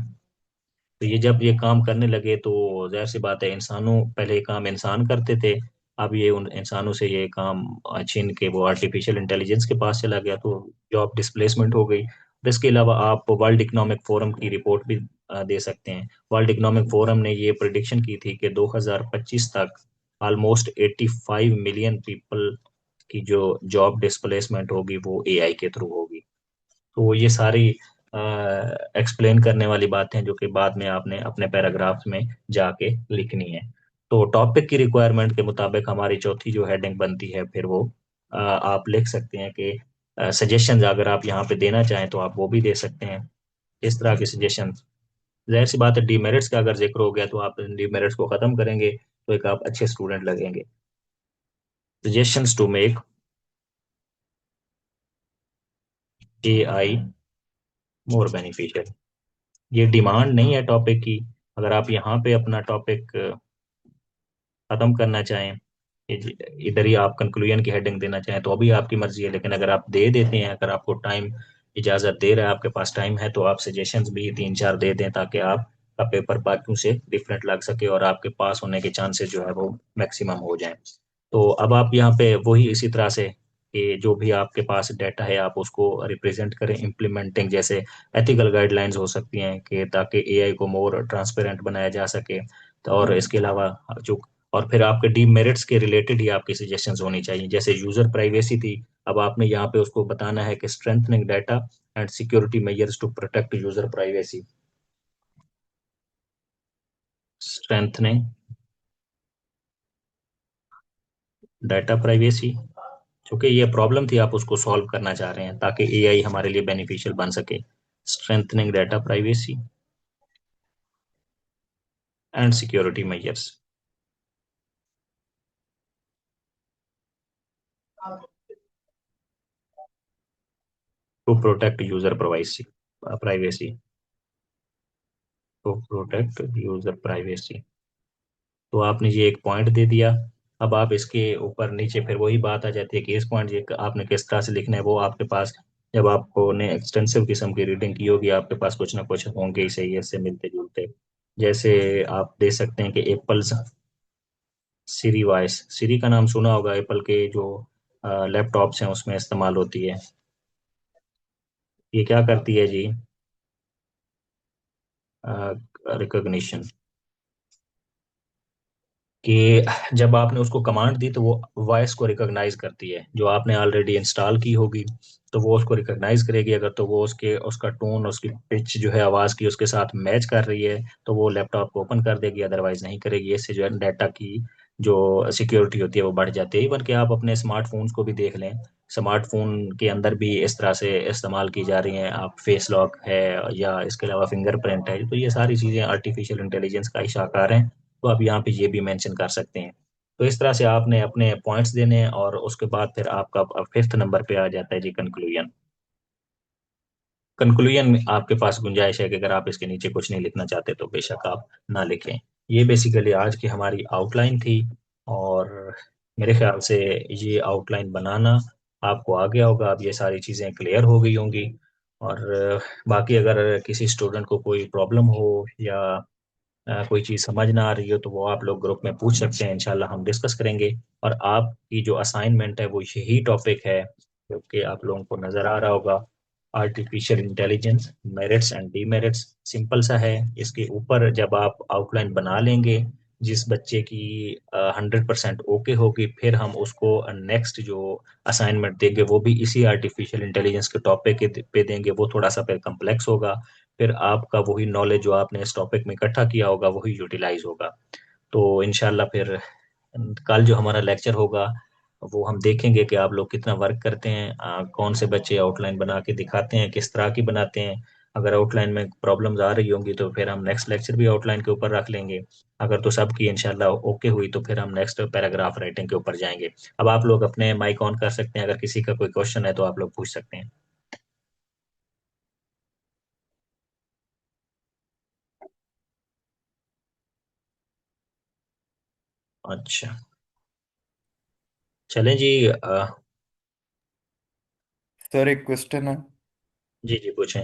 तो ये जब ये काम करने लगे तो जाहिर सी बात है, इंसानों पहले ये काम इंसान करते थे, अब ये उन इंसानों से ये काम छीन के वो आर्टिफिशियल इंटेलिजेंस के पास चला गया, तो जॉब डिस्प्लेसमेंट हो गई। और इसके अलावा आप वर्ल्ड इकोनॉमिक फोरम की रिपोर्ट भी दे सकते हैं। वर्ल्ड इकोनॉमिक फोरम ने ये प्रिडिक्शन की थी कि 2025 तक ऑलमोस्ट 85 मिलियन पीपल की जो जॉब डिस्प्लेसमेंट होगी वो एआई के थ्रू होगी। तो ये सारी एक्सप्लेन करने वाली बातें हैं जो कि बाद में आपने अपने पैराग्राफ्स में जाके लिखनी है। तो टॉपिक की रिक्वायरमेंट के मुताबिक हमारी चौथी जो हेडिंग बनती है, फिर वो आप लिख सकते हैं कि सजेशंस अगर आप यहाँ पे देना चाहें तो आप वो भी दे सकते हैं। इस तरह के सजेशन, जाहिर सी बात है डीमेरिट्स का अगर जिक्र हो गया तो आप डीमेरिट्स को खत्म करेंगे तो एक आप अच्छे स्टूडेंट लगेंगे। Suggestions to make AI more beneficial, ये डिमांड नहीं है टॉपिक की। अगर आप यहाँ पे अपना टॉपिक खत्म करना चाहें, इधर ही आप कंक्लूजन की हेडिंग देना चाहें तो अभी आपकी मर्जी है, लेकिन अगर आप दे देते हैं, अगर आपको टाइम इजाजत दे रहा है, आपके पास टाइम है, तो आप सजेशंस भी तीन चार दे दें ताकि आपका पेपर बाकियों से डिफरेंट लग सके और आपके पास होने के चांसेस जो है वो मैक्सिमम हो जाएं। तो अब आप यहाँ पे वही इसी तरह से कि जो भी आपके पास डाटा है आप उसको रिप्रेजेंट करें, इम्प्लीमेंटिंग जैसे एथिकल गाइडलाइंस हो सकती हैं कि ताकि एआई को मोर ट्रांसपेरेंट बनाया जा सके। तो और इसके अलावा जो, और फिर आपके डीमेरिट्स के रिलेटेड ही आपकी सजेशंस होनी चाहिए, जैसे यूजर प्राइवेसी थी, अब आपने यहाँ पे उसको बताना है कि strengthening data and security measures to protect user privacy. Strengthening data privacy, क्योंकि ये प्रॉब्लम थी आप उसको सॉल्व करना चाह रहे हैं ताकि एआई हमारे लिए बेनिफिशियल बन सके। Strengthening data privacy and security measures to protect user privacy, privacy to protect user privacy. तो आपने ये एक पॉइंट दे दिया। अब आप इसके ऊपर नीचे फिर वही बात आ जाती है कि इस पॉइंट ये आपने किस तरह से लिखना है, वो आपके पास जब आपको ने एक्सटेंसिव किस्म की रीडिंग की होगी आपके पास कुछ ना कुछ होंगे ही सही इससे मिलते जुलते। जैसे आप दे सकते हैं कि एप्पल्स सीरी वॉइस, सीरी का नाम सुना होगा, एप्पल के जो लैपटॉप्स हैं उसमें इस्तेमाल होती है। ये क्या करती है जी, रिकॉग्निशन, कि जब आपने उसको कमांड दी तो वो वॉइस को रिकॉग्नाइज करती है जो आपने ऑलरेडी इंस्टॉल की होगी, तो वो उसको रिकॉग्नाइज करेगी। अगर तो वो उसके उसका टोन उसकी पिच जो है आवाज़ की उसके साथ मैच कर रही है तो वो लैपटॉप को ओपन कर देगी, अदरवाइज नहीं करेगी। इससे जो है डाटा की जो सिक्योरिटी होती है वो बढ़ जाती है। इवन कि आप अपने स्मार्टफोन्स को भी देख लें, स्मार्टफोन के अंदर भी इस तरह से इस्तेमाल की जा रही हैं, आप फेस लॉक है या इसके अलावा फिंगरप्रिंट है, तो ये सारी चीज़ें आर्टिफिशियल इंटेलिजेंस का ही शाकार हैं। तो आप यहाँ पे ये भी मेंशन कर सकते हैं। तो इस तरह से आपने अपने पॉइंट्स देने हैं और उसके बाद फिर आपका फिफ्थ नंबर पे आ जाता है जी कंक्लूजन। कंक्लूजन में आपके पास गुंजाइश है कि अगर आप इसके नीचे कुछ नहीं लिखना चाहते तो बेशक आप ना लिखें। ये बेसिकली आज की हमारी आउटलाइन थी, और मेरे ख्याल से ये आउटलाइन बनाना आपको आ गया होगा, अब ये सारी चीज़ें क्लियर हो गई होंगी। और बाकी अगर किसी स्टूडेंट को कोई प्रॉब्लम हो या कोई चीज़ समझ ना आ रही हो तो वो आप लोग ग्रुप में पूछ सकते हैं, इंशाल्लाह हम डिस्कस करेंगे। और आपकी जो असाइनमेंट है वो यही टॉपिक है, क्योंकि आप लोगों को नज़र आ रहा होगा, artificial intelligence merits and demerits, simple सा है। इसके ऊपर जब आप आउटलाइन बना लेंगे, जिस बच्चे की 100% ओके होगी, फिर हम उसको नेक्स्ट जो असाइनमेंट देंगे वो भी इसी आर्टिफिशियल इंटेलिजेंस के टॉपिक पे देंगे। वो थोड़ा सा फिर कम्प्लेक्स होगा, फिर आपका वही नॉलेज जो आपने इस टॉपिक में इकट्ठा किया होगा वही यूटिलाइज होगा। तो इनशाला फिर कल जो हमारा लेक्चर होगा वो हम देखेंगे कि आप लोग कितना वर्क करते हैं, कौन से बच्चे आउटलाइन बना के दिखाते हैं, किस तरह की बनाते हैं। अगर आउटलाइन में प्रॉब्लम्स आ रही होंगी तो फिर हम नेक्स्ट लेक्चर भी आउटलाइन के ऊपर रख लेंगे। अगर तो सबकी इंशाल्लाह ओके हुई तो फिर हम नेक्स्ट पैराग्राफ राइटिंग के ऊपर जाएंगे। अब आप लोग अपने माइक ऑन कर सकते हैं, अगर किसी का कोई क्वेश्चन है तो आप लोग पूछ सकते हैं। अच्छा, चलें जी। सर एक क्वेश्चन है। जी जी पूछें।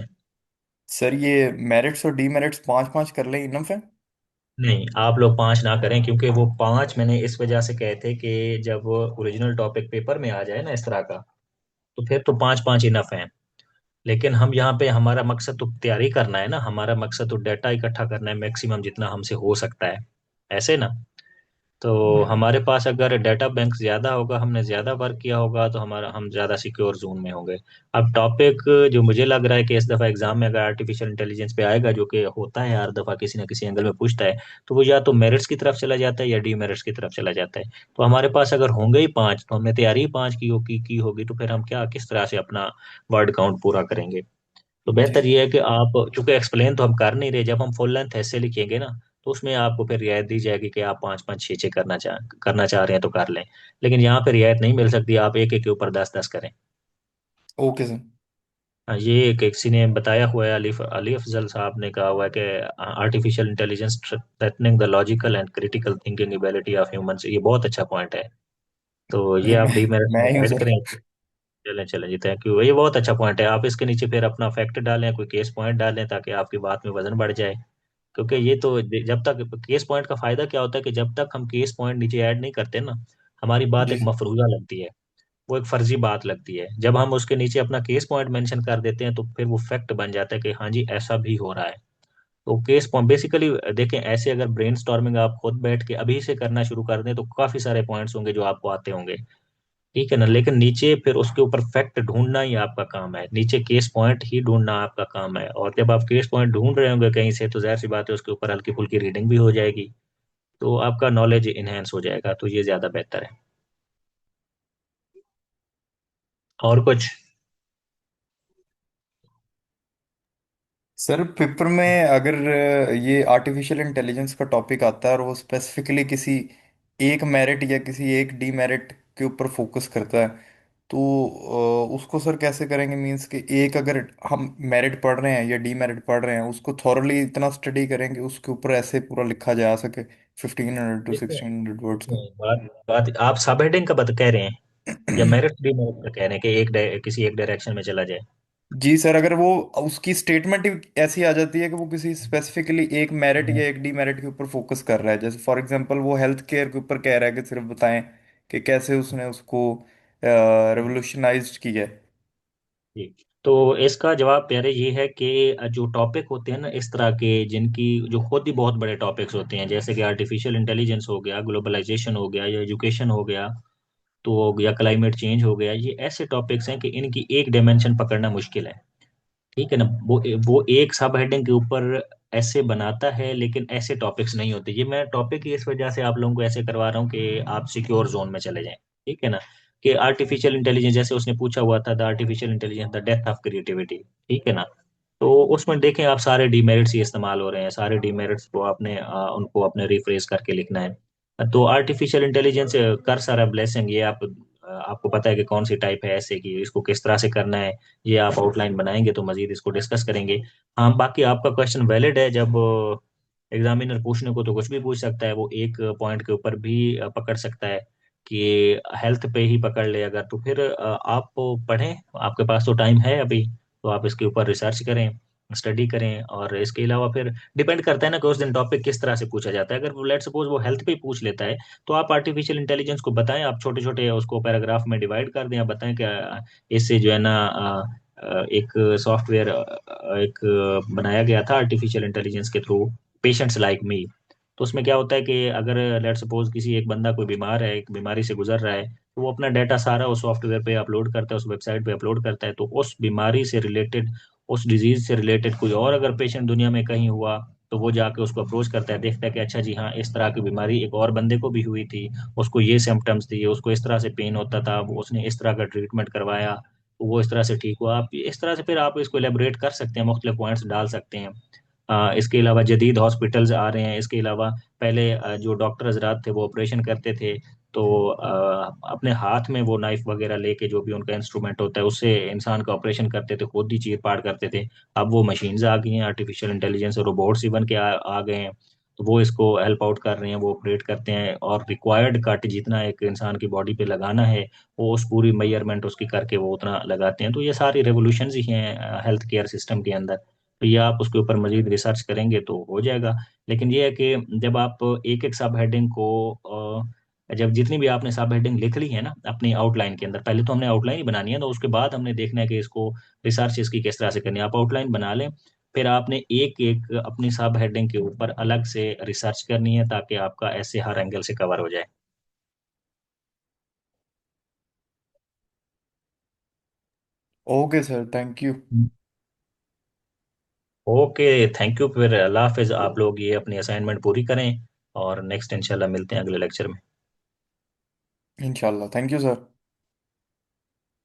सर ये मेरिट्स और डीमेरिट्स पांच पांच कर लें, इनफ है? नहीं, आप लोग पांच ना करें, क्योंकि वो पांच मैंने इस वजह से कहे थे कि जब ओरिजिनल टॉपिक पेपर में आ जाए ना इस तरह का, तो फिर तो पांच पांच इनफ है। लेकिन हम यहाँ पे, हमारा मकसद तो तैयारी करना है ना, हमारा मकसद तो डाटा इकट्ठा करना है मैक्सिमम जितना हमसे हो सकता है, ऐसे ना। तो हमारे पास अगर डाटा बैंक ज्यादा होगा, हमने ज्यादा वर्क किया होगा, तो हमारा हम ज्यादा सिक्योर जोन में होंगे। अब टॉपिक जो मुझे लग रहा है कि इस दफा एग्जाम में अगर आर्टिफिशियल इंटेलिजेंस पे आएगा, जो कि होता है हर दफा किसी ना किसी एंगल में पूछता है, तो वो या तो मेरिट्स की तरफ चला जाता है या डीमेरिट्स की तरफ चला जाता है। तो हमारे पास अगर होंगे ही पांच, तो हमने तैयारी ही पांच की होगी, तो फिर हम क्या किस तरह से अपना वर्ड काउंट पूरा करेंगे। तो जी बेहतर ये है कि आप, चूंकि एक्सप्लेन तो हम कर नहीं रहे, जब हम फुल लेंथ ऐसे लिखेंगे ना, तो उसमें आपको फिर रियायत दी जाएगी कि आप पाँच पाँच छः छः करना चाह रहे हैं तो कर लें। लेकिन यहाँ पे रियायत नहीं मिल सकती, आप एक एक के ऊपर दस दस करें। Okay sir. हाँ, ये किसी ने बताया हुआ है, अली अली अफजल साहब ने कहा हुआ है कि artificial intelligence threatening the logical and critical thinking ability of humans. ये बहुत अच्छा पॉइंट है, तो ये जी आप डीमेरिट मैं में ही हूँ ऐड सर। करें। चलें चलें जी, थैंक यू, ये बहुत अच्छा पॉइंट है। आप इसके नीचे फिर अपना फैक्ट डालें, कोई केस पॉइंट डालें, ताकि आपकी बात में वजन बढ़ जाए। क्योंकि ये तो जब तक केस पॉइंट का फायदा क्या होता है कि जब तक हम केस पॉइंट नीचे ऐड नहीं करते ना, हमारी बात जी एक सर। मफरूजा लगती है, वो एक फर्जी बात लगती है। जब हम उसके नीचे अपना केस पॉइंट मेंशन कर देते हैं, तो फिर वो फैक्ट बन जाता है कि हाँ जी ऐसा भी हो रहा है। तो केस पॉइंट बेसिकली देखें, ऐसे अगर ब्रेन स्टॉर्मिंग आप खुद बैठ के अभी से करना शुरू कर दें, तो काफी सारे पॉइंट्स होंगे जो आपको आते होंगे, ठीक है ना। लेकिन नीचे फिर उसके ऊपर फैक्ट ढूंढना ही आपका काम है, नीचे केस पॉइंट ही ढूंढना आपका काम है। और जब आप केस पॉइंट ढूंढ रहे होंगे कहीं से, तो जाहिर सी बात है उसके ऊपर हल्की फुल्की रीडिंग भी हो जाएगी, तो आपका नॉलेज इनहेंस हो जाएगा, तो ये ज्यादा बेहतर है। और कुछ? सर पेपर में अगर ये आर्टिफिशियल इंटेलिजेंस का टॉपिक आता है और वो स्पेसिफिकली किसी एक मेरिट या किसी एक डीमेरिट के ऊपर फोकस करता है, तो उसको सर कैसे करेंगे? मींस कि एक अगर हम मेरिट पढ़ रहे हैं या डीमेरिट पढ़ रहे हैं, उसको थॉरली इतना स्टडी करेंगे उसके ऊपर ऐसे पूरा लिखा जा सके 1500 टू देखिए, 1600 वर्ड्स का। बात बात आप सब हेडिंग का बता कह रहे हैं, या मेरिट डीमेरिट का कह रहे हैं कि किसी एक डायरेक्शन में चला जाए? जी सर, अगर वो उसकी स्टेटमेंट ही ऐसी आ जाती है कि वो किसी स्पेसिफिकली एक मेरिट या एक डीमेरिट के ऊपर फोकस कर रहा है, जैसे फॉर एग्जांपल वो हेल्थ केयर के ऊपर कह रहा है कि सिर्फ बताएं कि कैसे उसने उसको रेवोल्यूशनाइज्ड किया है। जी, तो इसका जवाब प्यारे ये है कि जो टॉपिक होते हैं ना इस तरह के, जिनकी जो खुद ही बहुत बड़े टॉपिक्स होते हैं, जैसे कि आर्टिफिशियल इंटेलिजेंस हो गया, ग्लोबलाइजेशन हो गया, या एजुकेशन हो गया, तो या क्लाइमेट चेंज हो गया, ये ऐसे टॉपिक्स हैं कि इनकी एक डायमेंशन पकड़ना मुश्किल है, ठीक है ना। वो एक सब हेडिंग के ऊपर ऐसे बनाता है, लेकिन ऐसे टॉपिक्स नहीं होते। ये मैं टॉपिक ही इस वजह से आप लोगों को ऐसे करवा रहा हूँ कि आप सिक्योर जोन में चले जाएं, ठीक है ना। कि आर्टिफिशियल इंटेलिजेंस, जैसे उसने पूछा हुआ था, the artificial intelligence the death of creativity, ठीक है ना। तो उसमें देखें आप, सारे डीमेरिट्स ही इस्तेमाल हो रहे हैं, सारे डीमेरिट्स को आपने उनको अपने रिफ्रेश करके लिखना है। तो आर्टिफिशियल इंटेलिजेंस कर सारा ब्लेसिंग, ये आपको पता है कि कौन सी टाइप है ऐसे की, इसको किस तरह से करना है, ये आप आउटलाइन बनाएंगे तो मजीद इसको डिस्कस करेंगे। हाँ, बाकी आपका क्वेश्चन वैलिड है। जब एग्जामिनर पूछने को तो कुछ भी पूछ सकता है, वो एक पॉइंट के ऊपर भी पकड़ सकता है कि हेल्थ पे ही पकड़ ले अगर, तो फिर आप पढ़ें, आपके पास तो टाइम है अभी, तो आप इसके ऊपर रिसर्च करें, स्टडी करें। और इसके अलावा फिर डिपेंड करता है ना कि उस दिन टॉपिक किस तरह से पूछा जाता है। अगर वो लेट सपोज वो हेल्थ पे ही पूछ लेता है, तो आप आर्टिफिशियल इंटेलिजेंस को बताएं, आप छोटे छोटे उसको पैराग्राफ में डिवाइड कर दें, आप बताएं कि इससे जो है ना एक सॉफ्टवेयर एक बनाया गया था आर्टिफिशियल इंटेलिजेंस के थ्रू, पेशेंट्स लाइक मी। तो उसमें क्या होता है कि अगर लेट सपोज किसी एक बंदा कोई बीमार है, एक बीमारी से गुजर रहा है, तो वो अपना डाटा सारा उस सॉफ्टवेयर पे अपलोड करता है, उस वेबसाइट पे अपलोड करता है। तो उस बीमारी से रिलेटेड, उस डिजीज से रिलेटेड कोई और अगर पेशेंट दुनिया में कहीं हुआ, तो वो जाके उसको अप्रोच करता है, देखता है कि अच्छा जी हाँ, इस तरह की बीमारी एक और बंदे को भी हुई थी, उसको ये सिम्टम्स दिए, उसको इस तरह से पेन होता था, वो उसने इस तरह का ट्रीटमेंट करवाया, तो वो इस तरह से ठीक हुआ। आप इस तरह से फिर आप इसको एलेबोरेट कर सकते हैं, मुख्तलिफ पॉइंट्स डाल सकते हैं। इसके अलावा जदीद हॉस्पिटल्स आ रहे हैं, इसके अलावा पहले जो डॉक्टर हजरात थे वो ऑपरेशन करते थे, तो अपने हाथ में वो नाइफ वगैरह लेके, जो भी उनका इंस्ट्रूमेंट होता है, उससे इंसान का ऑपरेशन करते थे, खुद ही चीर फाड़ करते थे। अब वो मशीन्स आ गई हैं, आर्टिफिशियल इंटेलिजेंस और रोबोट्स इवन के आ गए हैं। तो वो इसको हेल्प आउट कर रहे हैं, वो ऑपरेट करते हैं, और रिक्वायर्ड कट जितना एक इंसान की बॉडी पे लगाना है वो उस पूरी मेजरमेंट उसकी करके वो उतना लगाते हैं। तो ये सारी रेवोल्यूशंस ही हैं हेल्थ केयर सिस्टम के अंदर। तो ये आप उसके ऊपर मजीद रिसर्च करेंगे तो हो जाएगा। लेकिन ये है कि जब आप एक एक सब हेडिंग को जब जितनी भी आपने सब हेडिंग लिख ली है ना अपनी आउटलाइन के अंदर, पहले तो हमने आउटलाइन ही बनानी है, तो उसके बाद हमने देखना है कि इसको रिसर्च इसकी किस तरह से करनी है। आप आउटलाइन बना लें, फिर आपने एक एक अपनी सब हेडिंग के ऊपर अलग से रिसर्च करनी है ताकि आपका ऐसे हर एंगल से कवर हो जाए। Okay sir, thank you. Okay, thank you. फिर अल्लाह हाफिज, आप लोग ये अपनी असाइनमेंट पूरी करें, और नेक्स्ट इंशाल्लाह मिलते हैं अगले लेक्चर में। इंशाल्लाह, थैंक यू सर।